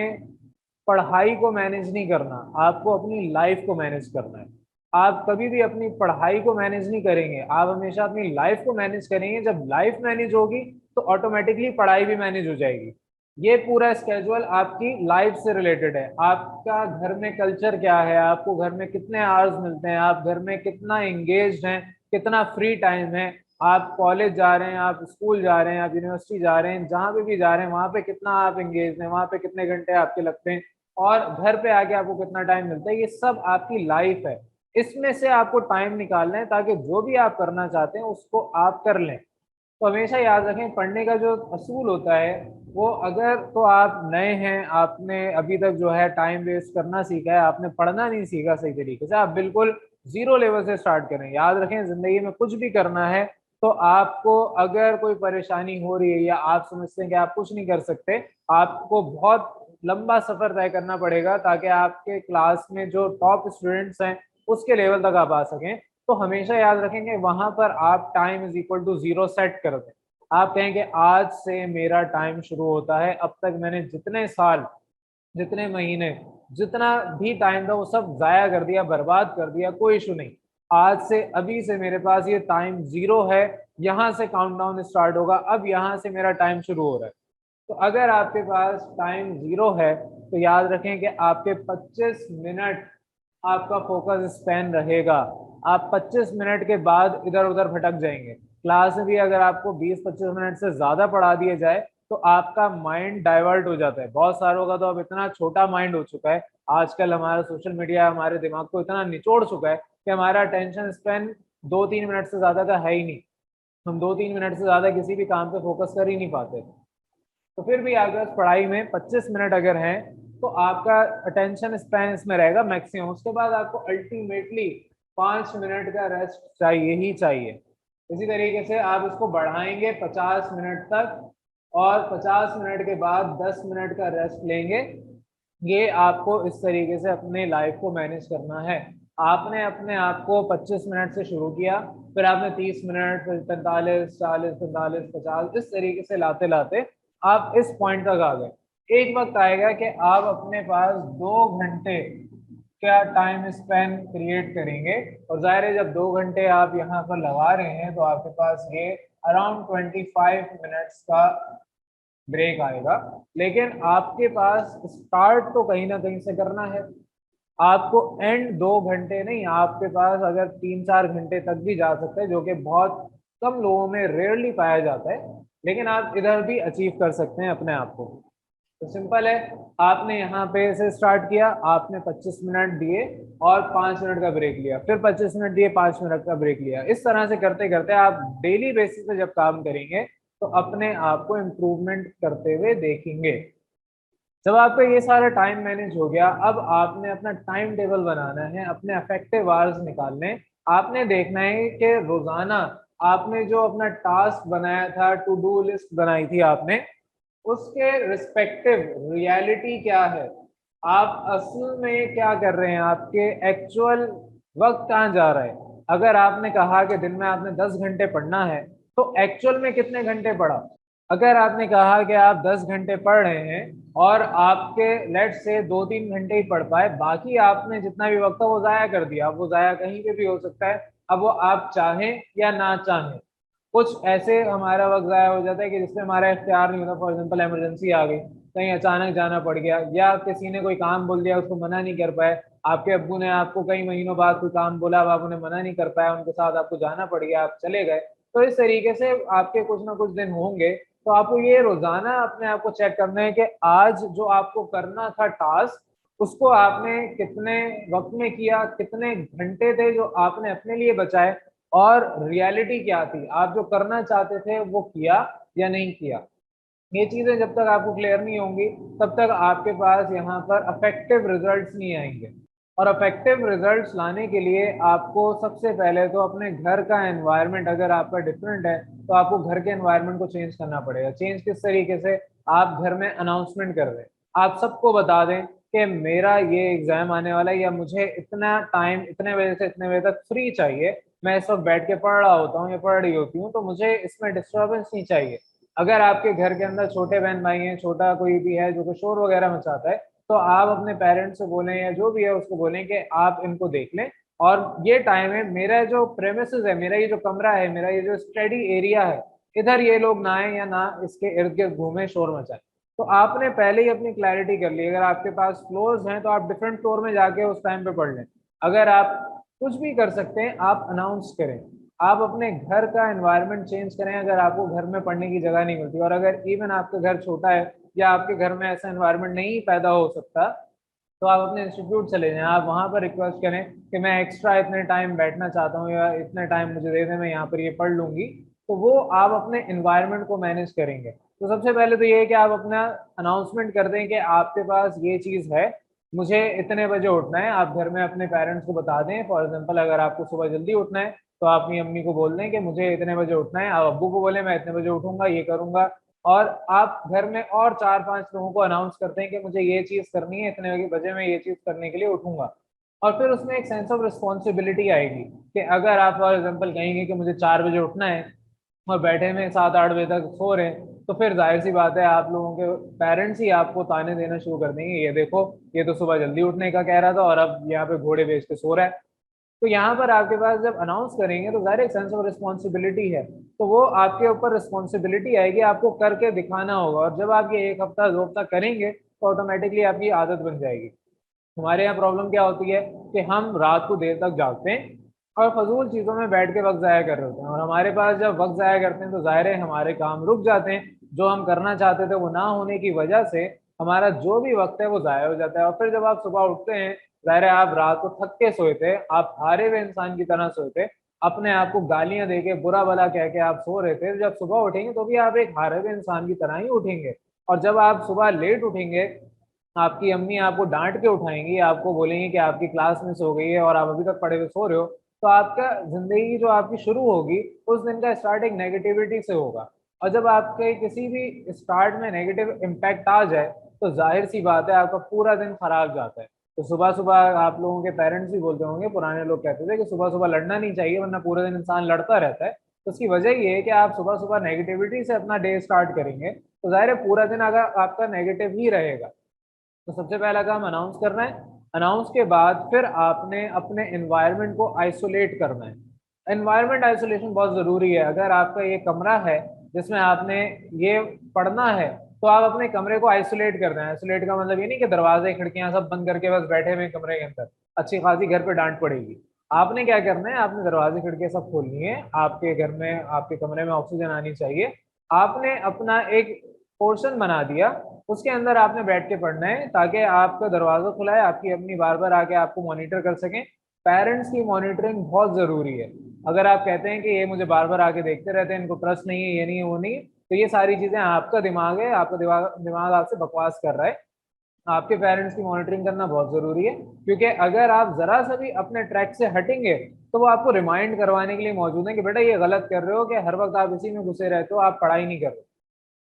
पढ़ाई को मैनेज नहीं करना, आपको अपनी लाइफ को मैनेज करना है। आप कभी भी अपनी पढ़ाई को मैनेज नहीं करेंगे, आप हमेशा अपनी लाइफ को मैनेज करेंगे। जब लाइफ मैनेज होगी तो ऑटोमेटिकली पढ़ाई भी मैनेज हो जाएगी। ये पूरा स्केजुअल आपकी लाइफ से रिलेटेड है। आपका घर में कल्चर क्या है, आपको घर में कितने आवर्स मिलते हैं, आप घर में कितना एंगेज्ड हैं, कितना फ्री टाइम है, आप कॉलेज जा रहे हैं, आप स्कूल जा रहे हैं, आप यूनिवर्सिटी जा रहे हैं, जहां पे भी जा रहे हैं वहां पे कितना आप एंगेज हैं, वहां पे कितने घंटे आपके लगते हैं, और घर पे आके आपको कितना टाइम मिलता है, ये सब आपकी लाइफ है। इसमें से आपको टाइम निकालना है ताकि जो भी आप करना चाहते हैं उसको आप कर लें। तो हमेशा याद रखें, पढ़ने का जो असूल होता है वो, अगर तो आप नए हैं, आपने अभी तक जो है टाइम वेस्ट करना सीखा है, आपने पढ़ना नहीं सीखा सही तरीके से, आप बिल्कुल जीरो लेवल से स्टार्ट करें। याद रखें, जिंदगी में कुछ भी करना है तो आपको अगर कोई परेशानी हो रही है या आप समझते हैं कि आप कुछ नहीं कर सकते, आपको बहुत लंबा सफर तय करना पड़ेगा ताकि आपके क्लास में जो टॉप स्टूडेंट्स हैं उसके लेवल तक आप आ सकें। तो हमेशा याद रखेंगे वहां पर आप time is equal to zero set कर दें। आप कहेंगे आज से मेरा टाइम शुरू होता है, अब तक मैंने जितने साल, जितने महीने, जितना भी टाइम था वो सब जाया कर दिया, बर्बाद कर दिया, कोई इशू नहीं। आज से, अभी से मेरे पास ये टाइम जीरो है, यहाँ से काउंटडाउन स्टार्ट होगा, अब यहाँ से मेरा टाइम शुरू हो रहा है। तो अगर आपके पास टाइम जीरो है तो याद रखें कि आपके 25 मिनट आपका फोकस स्पैन रहेगा। आप 25 मिनट के बाद इधर उधर भटक जाएंगे। क्लास में भी अगर आपको 20-25 मिनट से ज्यादा पढ़ा दिया जाए तो आपका माइंड डाइवर्ट हो जाता है। बहुत सारों का तो अब इतना छोटा माइंड हो चुका है, आजकल हमारा सोशल मीडिया हमारे दिमाग को इतना निचोड़ चुका है कि हमारा अटेंशन स्पैन 2-3 मिनट से ज्यादा का है ही नहीं। हम 2-3 मिनट से ज्यादा किसी भी काम पे फोकस कर ही नहीं पाते। तो फिर भी आपके पास पढ़ाई में 25 मिनट अगर हैं तो आपका अटेंशन स्पैन इसमें रहेगा मैक्सिमम। उसके बाद आपको अल्टीमेटली 5 मिनट का रेस्ट चाहिए ही चाहिए। इसी तरीके से आप इसको बढ़ाएंगे 50 मिनट तक, और 50 मिनट के बाद 10 मिनट का रेस्ट लेंगे। ये आपको इस तरीके से अपने लाइफ को मैनेज करना है। आपने अपने आप को 25 मिनट से शुरू किया, फिर आपने 30 मिनट, फिर 45, 40, 45, 50, इस तरीके से लाते लाते आप इस पॉइंट तक आ गए। एक वक्त आएगा कि आप अपने पास 2 घंटे का टाइम स्पेन क्रिएट करेंगे, और जाहिर है जब 2 घंटे आप यहाँ पर लगा रहे हैं तो आपके पास ये अराउंड 25 मिनट्स का ब्रेक आएगा। लेकिन आपके पास स्टार्ट तो कहीं ना कहीं से करना है। आपको एंड 2 घंटे नहीं, आपके पास अगर 3-4 घंटे तक भी जा सकते हैं, जो कि बहुत कम लोगों में रेयरली पाया जाता है, लेकिन आप इधर भी अचीव कर सकते हैं अपने आप को। तो सिंपल है, आपने यहाँ पे से स्टार्ट किया, आपने 25 मिनट दिए और 5 मिनट का ब्रेक लिया, फिर 25 मिनट दिए, 5 मिनट का ब्रेक लिया। इस तरह से करते करते आप डेली बेसिस पे जब काम करेंगे तो अपने आप को इम्प्रूवमेंट करते हुए देखेंगे। जब आपका ये सारा टाइम मैनेज हो गया, अब आपने अपना टाइम टेबल बनाना है, अपने इफेक्टिव आवर्स निकालने। आपने देखना है कि रोजाना आपने जो अपना टास्क बनाया था, टू डू लिस्ट बनाई थी आपने, उसके रिस्पेक्टिव रियलिटी क्या है। आप असल में क्या कर रहे हैं, आपके एक्चुअल वक्त कहाँ जा रहा है। अगर आपने कहा कि दिन में आपने 10 घंटे पढ़ना है, तो एक्चुअल में कितने घंटे पढ़ा। अगर आपने कहा कि आप 10 घंटे पढ़ रहे हैं और आपके लेट से 2-3 घंटे ही पढ़ पाए, बाकी आपने जितना भी वक्त था वो जाया कर दिया। अब वो जाया कहीं पे भी हो सकता है, अब वो आप चाहें या ना चाहें। कुछ ऐसे हमारा वक्त ज़ाया हो जाता है कि जिसमें हमारा इख्तियार नहीं होता। फॉर एग्जाम्पल इमरजेंसी आ गई, कहीं अचानक जाना पड़ गया, या किसी ने कोई काम बोल दिया, उसको मना नहीं कर पाए। आपके अब्बू ने आपको कई महीनों बाद कोई काम बोला, अब आप उन्हें मना नहीं कर पाए, उनके साथ आपको जाना पड़ गया, आप चले गए। तो इस तरीके से आपके कुछ ना कुछ दिन होंगे। तो आपको ये रोजाना अपने आप को चेक करना है कि आज जो आपको करना था टास्क, उसको आपने कितने वक्त में किया, कितने घंटे थे जो आपने अपने लिए बचाए, और रियलिटी क्या थी, आप जो करना चाहते थे वो किया या नहीं किया। ये चीजें जब तक आपको क्लियर नहीं होंगी, तब तक आपके पास यहाँ पर अफेक्टिव रिजल्ट्स नहीं आएंगे। और अफेक्टिव रिजल्ट्स लाने के लिए आपको सबसे पहले तो अपने घर का एनवायरनमेंट, अगर आपका डिफरेंट है तो आपको घर के एनवायरनमेंट को चेंज करना पड़ेगा। चेंज किस तरीके से, आप घर में अनाउंसमेंट कर रहे हैं, आप सबको बता दें कि मेरा ये एग्जाम आने वाला है, या मुझे इतना टाइम इतने बजे से इतने बजे तक फ्री चाहिए, मैं इस वक्त बैठ के पढ़ रहा होता हूँ या पढ़ रही होती हूँ, तो मुझे इसमें डिस्टर्बेंस नहीं चाहिए। अगर आपके घर के अंदर छोटे बहन भाई हैं, छोटा कोई भी है जो कि शोर वगैरह मचाता है, तो आप अपने पेरेंट्स से बोलें या जो भी है उसको बोलें कि आप इनको देख लें, और ये टाइम है, मेरा जो प्रेमिसेस है, मेरा ये जो कमरा है, मेरा ये जो स्टडी एरिया है, इधर ये लोग ना आए या ना इसके इर्द गिर्द घूमे शोर मचाए। तो आपने पहले ही अपनी क्लैरिटी कर ली। अगर आपके पास फ्लोर्स हैं तो आप डिफरेंट फ्लोर में जाके उस टाइम पे पढ़ लें। अगर आप कुछ भी कर सकते हैं, आप अनाउंस करें, आप अपने घर का एनवायरनमेंट चेंज करें। अगर आपको घर में पढ़ने की जगह नहीं मिलती, और अगर इवन आपका घर छोटा है या आपके घर में ऐसा एनवायरनमेंट नहीं पैदा हो सकता, तो आप अपने इंस्टीट्यूट चले जाएं, आप वहाँ पर रिक्वेस्ट करें कि मैं एक्स्ट्रा इतने टाइम बैठना चाहता हूँ, या इतने टाइम मुझे दे दें, मैं यहाँ पर ये पढ़ लूंगी। तो वो आप अपने इन्वायरमेंट को मैनेज करेंगे। तो सबसे पहले तो ये है कि आप अपना अनाउंसमेंट कर दें कि आपके पास ये चीज़ है, मुझे इतने बजे उठना है। आप घर में अपने पेरेंट्स को बता दें। फॉर एग्जाम्पल अगर आपको सुबह जल्दी उठना है, तो आप अपनी अम्मी को बोल दें कि मुझे इतने बजे उठना है, आप अब्बू को बोले मैं इतने बजे उठूंगा, ये करूंगा। और आप घर में और 4-5 लोगों को अनाउंस करते हैं कि मुझे ये चीज़ करनी है, इतने बजे मैं ये चीज़ करने के लिए उठूंगा। और फिर उसमें एक सेंस ऑफ रिस्पॉन्सिबिलिटी आएगी कि अगर आप फॉर एग्जाम्पल कहेंगे कि मुझे 4 बजे उठना है, और बैठे में 7-8 बजे तक सो रहे हैं, तो फिर जाहिर सी बात है आप लोगों के पेरेंट्स ही आपको ताने देना शुरू कर देंगे, ये देखो ये तो सुबह जल्दी उठने का कह रहा था और अब यहाँ पे घोड़े बेच के सो रहा है। तो यहाँ पर आपके पास जब अनाउंस करेंगे तो ज़ाहिर एक सेंस ऑफ रिस्पॉन्सिबिलिटी है, तो वो आपके ऊपर रिस्पॉन्सिबिलिटी आएगी, आपको करके दिखाना होगा। और जब आप ये 1 हफ्ता 2 हफ्ता करेंगे तो ऑटोमेटिकली आपकी आदत बन जाएगी। हमारे यहाँ प्रॉब्लम क्या होती है कि हम रात को देर तक जागते हैं और फजूल चीज़ों में बैठ के वक्त ज़ाया कर रहे होते हैं, और हमारे पास जब वक्त ज़ाया करते हैं तो ज़ाहिर है हमारे काम रुक जाते हैं, जो हम करना चाहते थे वो ना होने की वजह से हमारा जो भी वक्त है वो ज़ाया हो जाता है। और फिर जब आप सुबह उठते हैं, ज़ाहिर है आप रात को थक के सोए थे, आप हारे हुए इंसान की तरह सोए थे, अपने आप को गालियां दे के बुरा भला कह के आप सो रहे थे। जब सुबह उठेंगे तो भी आप एक हारे हुए इंसान की तरह ही उठेंगे। और जब आप सुबह लेट उठेंगे, आपकी अम्मी आपको डांट के उठाएंगी, आपको बोलेंगी कि आपकी क्लास मिस हो गई है और आप अभी तक पढ़े हुए सो रहे हो। तो आपका जिंदगी जो आपकी शुरू होगी, उस दिन का स्टार्ट एक नेगेटिविटी से होगा। और जब आपके किसी भी स्टार्ट में नेगेटिव इम्पैक्ट आ जाए, तो जाहिर सी बात है आपका पूरा दिन खराब जाता है। तो सुबह सुबह आप लोगों के पेरेंट्स भी बोलते होंगे, पुराने लोग कहते थे कि सुबह सुबह लड़ना नहीं चाहिए वरना पूरे दिन इंसान लड़ता रहता है। तो उसकी वजह ये है कि आप सुबह सुबह नेगेटिविटी से अपना डे स्टार्ट करेंगे, तो जाहिर है पूरा दिन अगर आपका नेगेटिव ही रहेगा। तो सबसे पहला काम अनाउंस करना है। अनाउंस के बाद फिर आपने अपने एनवायरनमेंट को आइसोलेट करना है। एनवायरनमेंट आइसोलेशन बहुत ज़रूरी है। अगर आपका ये कमरा है जिसमें आपने ये पढ़ना है, तो आप अपने कमरे को आइसोलेट कर दें। आइसोलेट का मतलब ये नहीं कि दरवाजे खिड़कियां सब बंद करके बस बैठे हुए कमरे के अंदर, अच्छी खासी घर पे डांट पड़ेगी। आपने क्या करना है, आपने दरवाजे खिड़कियां सब खोलनी है, आपके घर में आपके कमरे में ऑक्सीजन आनी चाहिए। आपने अपना एक पोर्शन बना दिया, उसके अंदर आपने बैठ के पढ़ना है, ताकि आपका दरवाजा खुला है, आपकी अपनी बार बार आके आपको मॉनिटर कर सकें। पेरेंट्स की मॉनिटरिंग बहुत ज़रूरी है। अगर आप कहते हैं कि ये मुझे बार बार आके देखते रहते हैं, इनको ट्रस्ट नहीं है, ये नहीं है, वो नहीं है, तो ये सारी चीज़ें आपका दिमाग है, आपका दिमाग दिमाग आपसे बकवास कर रहा है। आपके पेरेंट्स की मॉनिटरिंग करना बहुत ज़रूरी है, क्योंकि अगर आप ज़रा सा भी अपने ट्रैक से हटेंगे, तो वो आपको रिमाइंड करवाने के लिए मौजूद है कि बेटा ये गलत कर रहे हो, कि हर वक्त आप इसी में घुसे रहते हो, आप पढ़ाई नहीं कर रहे।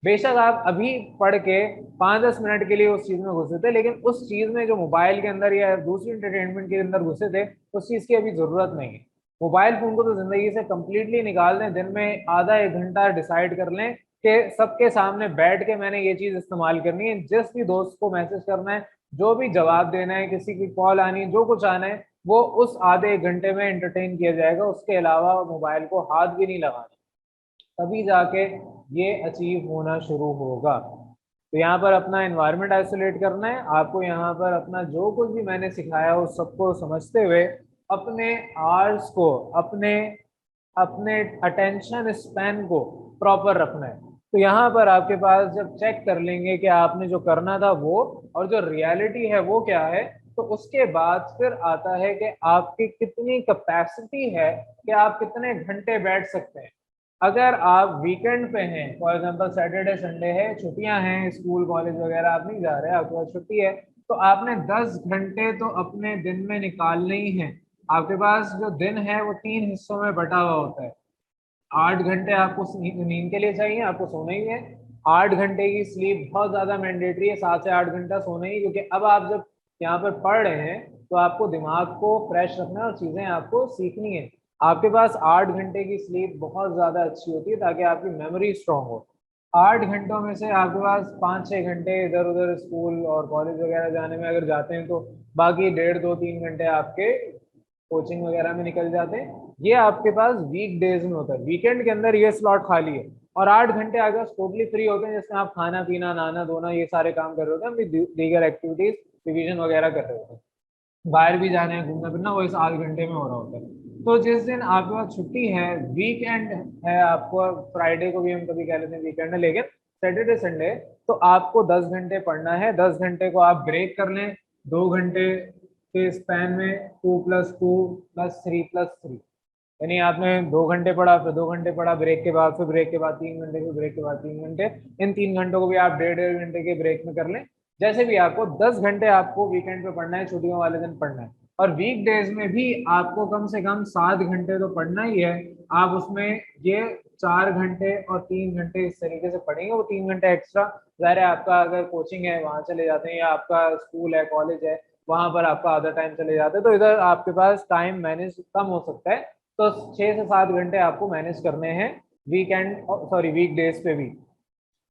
बेशक आप अभी पढ़ के 5-10 मिनट के लिए उस चीज में घुसे थे, लेकिन उस चीज में जो मोबाइल के अंदर या दूसरी इंटरटेनमेंट के अंदर घुसे थे, उस चीज की अभी जरूरत नहीं है। मोबाइल फोन को तो जिंदगी से कंप्लीटली निकाल दें, दिन में आधा 1 घंटा डिसाइड कर लें कि सबके सामने बैठ के मैंने ये चीज इस्तेमाल करनी है। जिस भी दोस्त को मैसेज करना है, जो भी जवाब देना है, किसी की कॉल आनी है, जो कुछ आना है, वो उस आधे 1 घंटे में एंटरटेन किया जाएगा। उसके अलावा मोबाइल को हाथ भी नहीं लगाना, तभी जाके ये अचीव होना शुरू होगा। तो यहाँ पर अपना एनवायरनमेंट आइसोलेट करना है आपको। यहाँ पर अपना जो कुछ भी मैंने सिखाया उस सबको समझते हुए अपने आवर्स को, अपने अपने अटेंशन स्पैन को प्रॉपर रखना है। तो यहाँ पर आपके पास जब चेक कर लेंगे कि आपने जो करना था वो और जो रियलिटी है वो क्या है, तो उसके बाद फिर आता है कि आपकी कितनी कैपेसिटी है कि आप कितने घंटे बैठ सकते हैं। अगर आप वीकेंड पे हैं, फॉर एग्जांपल सैटरडे संडे है, छुट्टियां हैं, स्कूल कॉलेज वगैरह आप नहीं जा रहे, आपके पास छुट्टी है, तो आपने 10 घंटे तो अपने दिन में निकालने ही है। आपके पास जो दिन है वो 3 हिस्सों में बटा हुआ होता है। 8 घंटे आपको नींद के लिए चाहिए, आपको सोना ही है। 8 घंटे की स्लीप बहुत ज्यादा मैंडेटरी है, 7 से 8 घंटा सोना ही, क्योंकि अब आप जब यहाँ पर पढ़ रहे हैं तो आपको दिमाग को फ्रेश रखना है और चीजें आपको सीखनी है। आपके पास 8 घंटे की स्लीप बहुत ज्यादा अच्छी होती है ताकि आपकी मेमोरी स्ट्रांग हो। 8 घंटों में से आपके पास 5-6 घंटे इधर उधर स्कूल और कॉलेज वगैरह जाने में अगर जाते हैं, तो बाकी 1.5-2-3 घंटे आपके कोचिंग वगैरह में निकल जाते हैं। ये आपके पास वीक डेज में होता है, वीकेंड के अंदर ये स्लॉट खाली है। और 8 घंटे आपके पास टोटली फ्री होते हैं, जिसमें आप खाना पीना, नहाना धोना, ये सारे काम कर रहे होते हैं, अपनी दीगर एक्टिविटीज, रिवीजन वगैरह कर रहे होते हैं। बाहर भी जाना है, घूमना फिरना, वो इस 8 घंटे में हो रहा होता है। तो जिस दिन आपके पास छुट्टी है, वीकेंड है आपको, फ्राइडे को भी हम कभी कह लेते हैं वीकेंड है, लेकिन सैटरडे संडे, तो आपको 10 घंटे पढ़ना है। 10 घंटे को आप ब्रेक कर लें, 2 घंटे के स्पैन में 2+2+3+3, यानी आपने 2 घंटे पढ़ा, फिर 2 घंटे पढ़ा, ब्रेक के बाद, फिर ब्रेक के बाद 3 घंटे, फिर ब्रेक के बाद 3 घंटे। इन 3 घंटों को भी आप 1.5-1.5 घंटे के ब्रेक में कर लें। जैसे भी आपको 10 घंटे आपको वीकेंड पे पढ़ना है, छुट्टियों वाले दिन पढ़ना है। और वीक डेज में भी आपको कम से कम 7 घंटे तो पढ़ना ही है। आप उसमें ये 4 घंटे और 3 घंटे इस तरीके से पढ़ेंगे, वो 3 घंटे एक्स्ट्रा ज़ाहिर है आपका अगर कोचिंग है वहां चले जाते हैं, या आपका स्कूल है, कॉलेज है, वहां पर आपका आधा टाइम चले जाते हैं, तो इधर आपके पास टाइम मैनेज कम हो सकता है। तो 6 से 7 घंटे आपको मैनेज करने हैं वीकेंड, सॉरी वीक डेज पे भी।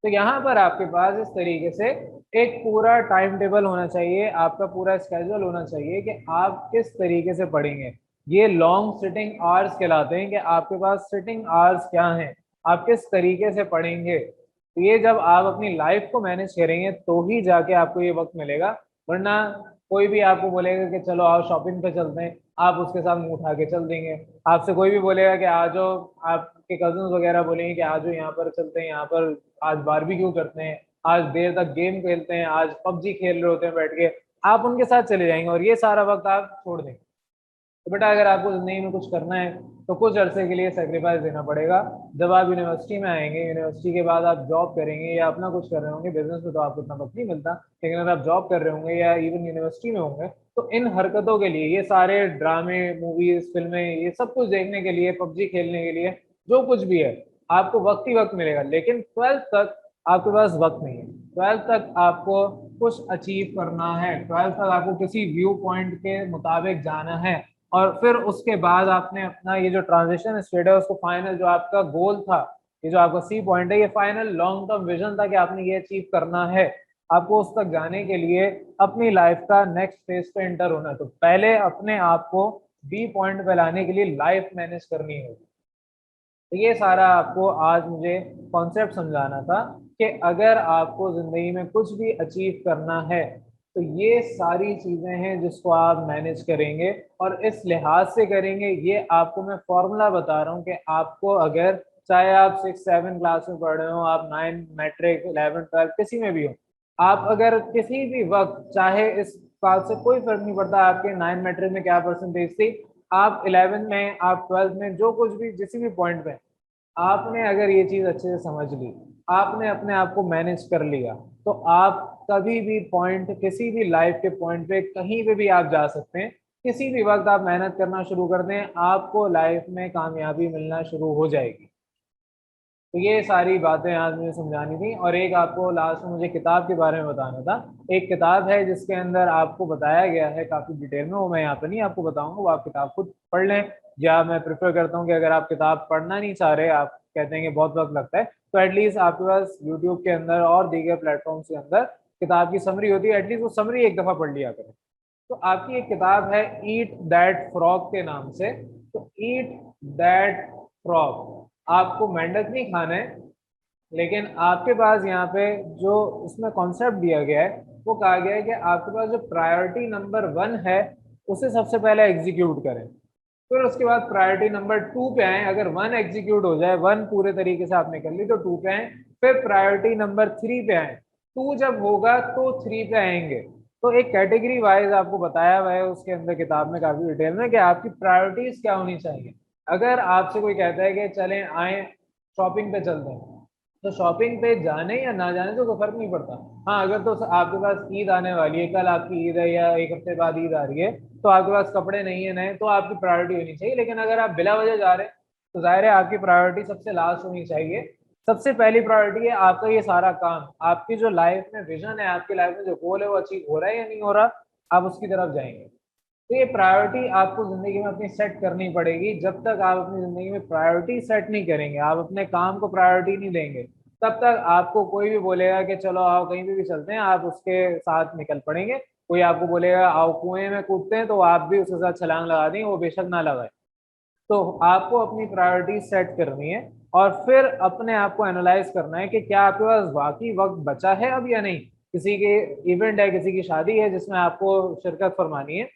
तो यहाँ पर आपके पास इस तरीके से एक पूरा टाइम टेबल होना चाहिए, आपका पूरा स्केड्यूल होना चाहिए कि आप किस तरीके से पढ़ेंगे। ये लॉन्ग सिटिंग आवर्स कहलाते हैं, कि आपके पास सिटिंग आवर्स क्या हैं, आप किस तरीके से पढ़ेंगे। तो ये जब आप अपनी लाइफ को मैनेज करेंगे तो ही जाके आपको ये वक्त मिलेगा। वरना कोई भी आपको बोलेगा कि चलो आओ शॉपिंग पे चलते हैं, आप उसके साथ मुंह उठा के चल देंगे। आपसे कोई भी बोलेगा कि आ जाओ, आपके कजन वगैरह बोलेंगे कि आ जाओ यहाँ पर चलते हैं, यहाँ पर आज बारबेक्यू करते हैं, आज देर तक गेम खेलते हैं, आज पबजी खेल रहे होते हैं बैठ के, आप उनके साथ चले जाएंगे और ये सारा वक्त आप छोड़ देंगे। तो बेटा अगर आपको जिंदगी में कुछ करना है तो कुछ अरसे के लिए सेक्रीफाइस देना पड़ेगा। जब आप यूनिवर्सिटी में आएंगे, यूनिवर्सिटी के बाद आप जॉब करेंगे या अपना कुछ कर रहे होंगे, बिजनेस में तो आपको इतना वक्त नहीं मिलता, लेकिन अगर आप जॉब कर रहे होंगे या इवन यूनिवर्सिटी में होंगे, तो इन हरकतों के लिए, ये सारे ड्रामे, मूवीज, फिल्में, ये सब कुछ देखने के लिए, पबजी खेलने के लिए, जो कुछ भी है, आपको वक्त ही वक्त मिलेगा। लेकिन 12th तक आपके पास वक्त नहीं है। 12th तक आपको कुछ अचीव करना है, 12th तक आपको किसी व्यू पॉइंट के मुताबिक जाना है। और फिर उसके बाद आपने अपना ये जो ट्रांजिशन स्टेट है उसको, फाइनल जो आपका गोल था, ये जो आपका सी पॉइंट है, ये फाइनल लॉन्ग टर्म विजन था कि आपने ये अचीव करना है। आपको उस तक जाने के लिए अपनी लाइफ का नेक्स्ट फेज पे एंटर होना है। तो पहले अपने आप को बी पॉइंट पे लाने के लिए लाइफ मैनेज करनी होगी। तो ये सारा आपको आज मुझे कॉन्सेप्ट समझाना था कि अगर आपको जिंदगी में कुछ भी अचीव करना है, तो ये सारी चीजें हैं जिसको आप मैनेज करेंगे और इस लिहाज से करेंगे। ये आपको मैं फॉर्मूला बता रहा हूँ कि आपको अगर, चाहे आप 6-7 क्लास में पढ़ रहे हो, आप 9 मैट्रिक 11 12 किसी में भी हो, आप अगर किसी भी वक्त, चाहे इस बात से कोई फर्क नहीं पड़ता आपके 9 मैट्रिक में क्या परसेंटेज थी, आप 11 में, आप 12 में, जो कुछ भी जिस भी पॉइंट पे, आपने अगर ये चीज अच्छे से समझ ली, आपने अपने आप को मैनेज कर लिया, तो आप कभी भी पॉइंट, किसी भी लाइफ के पॉइंट पे कहीं पे भी आप जा सकते हैं। किसी भी वक्त आप मेहनत करना शुरू कर दें, आपको लाइफ में कामयाबी मिलना शुरू हो जाएगी। तो ये सारी बातें आज मुझे समझानी थी। और एक आपको लास्ट में मुझे किताब के बारे में बताना था। एक किताब है जिसके अंदर आपको बताया गया है काफी डिटेल में, वो मैं यहाँ पे नहीं आपको बताऊंगा, वो आप किताब खुद पढ़ लें। या मैं प्रेफर करता हूँ कि अगर आप किताब पढ़ना नहीं चाह रहे, आप कहते हैं कि बहुत वक्त लगता है, तो एटलीस्ट आपके पास यूट्यूब के अंदर और दीगर प्लेटफॉर्म के अंदर किताब की समरी होती है, एटलीस्ट वो समरी एक दफा पढ़ लिया करें। तो आपकी एक किताब है ईट दैट फ्रॉग के नाम से। तो ईट दैट फ्रॉग, आपको मेंढक नहीं खाना है, लेकिन आपके पास यहाँ पे जो इसमें कॉन्सेप्ट दिया गया है, वो कहा गया है कि आपके पास जो प्रायोरिटी नंबर 1 है उसे सबसे पहले एग्जीक्यूट करें। फिर उसके बाद प्रायोरिटी नंबर 2 पे आए। अगर 1 एग्जीक्यूट हो जाए, 1 पूरे तरीके से आपने कर ली, तो 2 पे आए। फिर प्रायोरिटी नंबर 3 पे आए। 2 जब होगा तो 3 पे आएंगे। तो एक कैटेगरी वाइज आपको बताया हुआ है उसके अंदर किताब में काफी डिटेल में कि आपकी प्रायोरिटीज क्या होनी चाहिए। अगर आपसे कोई कहता है कि चलें आए शॉपिंग पे चलते हैं, तो शॉपिंग पे जाने या ना जाने तो कोई फर्क नहीं पड़ता। हाँ, अगर तो आपके पास ईद आने वाली है, कल आपकी ईद है या एक हफ्ते बाद ईद आ रही है, तो आपके पास कपड़े नहीं है नए, तो आपकी प्रायोरिटी होनी चाहिए। लेकिन अगर आप बिला वजह जा रहे हैं, तो जाहिर है आपकी प्रायोरिटी सबसे लास्ट होनी चाहिए। सबसे पहली प्रायोरिटी है आपका ये सारा काम, आपकी जो लाइफ में विजन है, आपकी लाइफ में जो गोल है, वो अचीव हो रहा है या नहीं हो रहा, आप उसकी तरफ जाएंगे। तो ये प्रायोरिटी आपको जिंदगी में अपनी सेट करनी पड़ेगी। जब तक आप अपनी जिंदगी में प्रायोरिटी सेट नहीं करेंगे, आप अपने काम को प्रायोरिटी नहीं देंगे, तब तक आपको कोई भी बोलेगा कि चलो आओ कहीं भी चलते हैं, आप उसके साथ निकल पड़ेंगे। कोई आपको बोलेगा आओ कुएं में कूदते हैं, तो आप भी उसके साथ छलांग लगा देंगे, वो बेशक ना लगाए। तो आपको अपनी प्रायोरिटी सेट करनी है, और फिर अपने आप को एनालाइज करना है कि क्या आपके पास वाकई वक्त बचा है अब या नहीं। किसी के इवेंट है, किसी की शादी है जिसमें आपको शिरकत फरमानी है,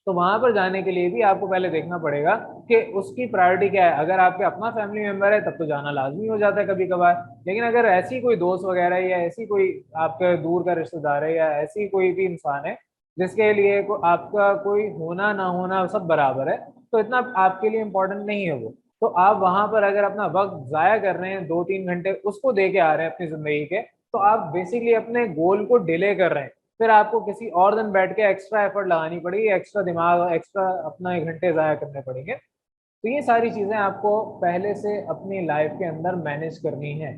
तो वहां पर जाने के लिए भी आपको पहले देखना पड़ेगा कि उसकी प्रायोरिटी क्या है। अगर आपके अपना फैमिली मेंबर है तब तो जाना लाजमी हो जाता है कभी कभार। लेकिन अगर ऐसी कोई दोस्त वगैरह है, या ऐसी कोई आपके दूर का रिश्तेदार है, या ऐसी कोई भी इंसान है जिसके लिए आपका कोई होना ना होना सब बराबर है, तो इतना आपके लिए इम्पोर्टेंट नहीं है वो, तो आप वहां पर अगर अपना वक्त जाया कर रहे हैं 2-3 घंटे उसको दे के आ रहे हैं अपनी जिंदगी के, तो आप बेसिकली अपने गोल को डिले कर रहे हैं। फिर आपको किसी और दिन बैठ के एक्स्ट्रा एफर्ट लगानी पड़ेगी, एक्स्ट्रा दिमाग, एक्स्ट्रा अपना 1 घंटे ज़ाया करने पड़ेंगे। तो ये सारी चीज़ें आपको पहले से अपनी लाइफ के अंदर मैनेज करनी है।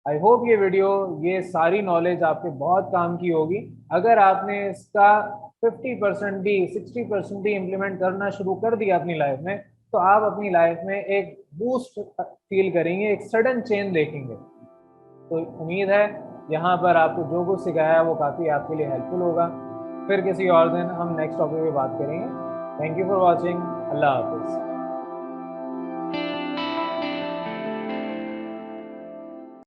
आई होप ये वीडियो, ये सारी नॉलेज आपके बहुत काम की होगी। अगर आपने इसका 50% भी, 60% भी इम्प्लीमेंट करना शुरू कर दिया अपनी लाइफ में, तो आप अपनी लाइफ में एक बूस्ट फील करेंगे, एक सडन चेंज देखेंगे। तो उम्मीद है यहाँ पर आपको जो कुछ सिखाया है वो काफ़ी आपके लिए हेल्पफुल होगा। फिर किसी और दिन हम नेक्स्ट टॉपिक पे बात करेंगे। Thank you for watching. अल्लाह हाफिज़।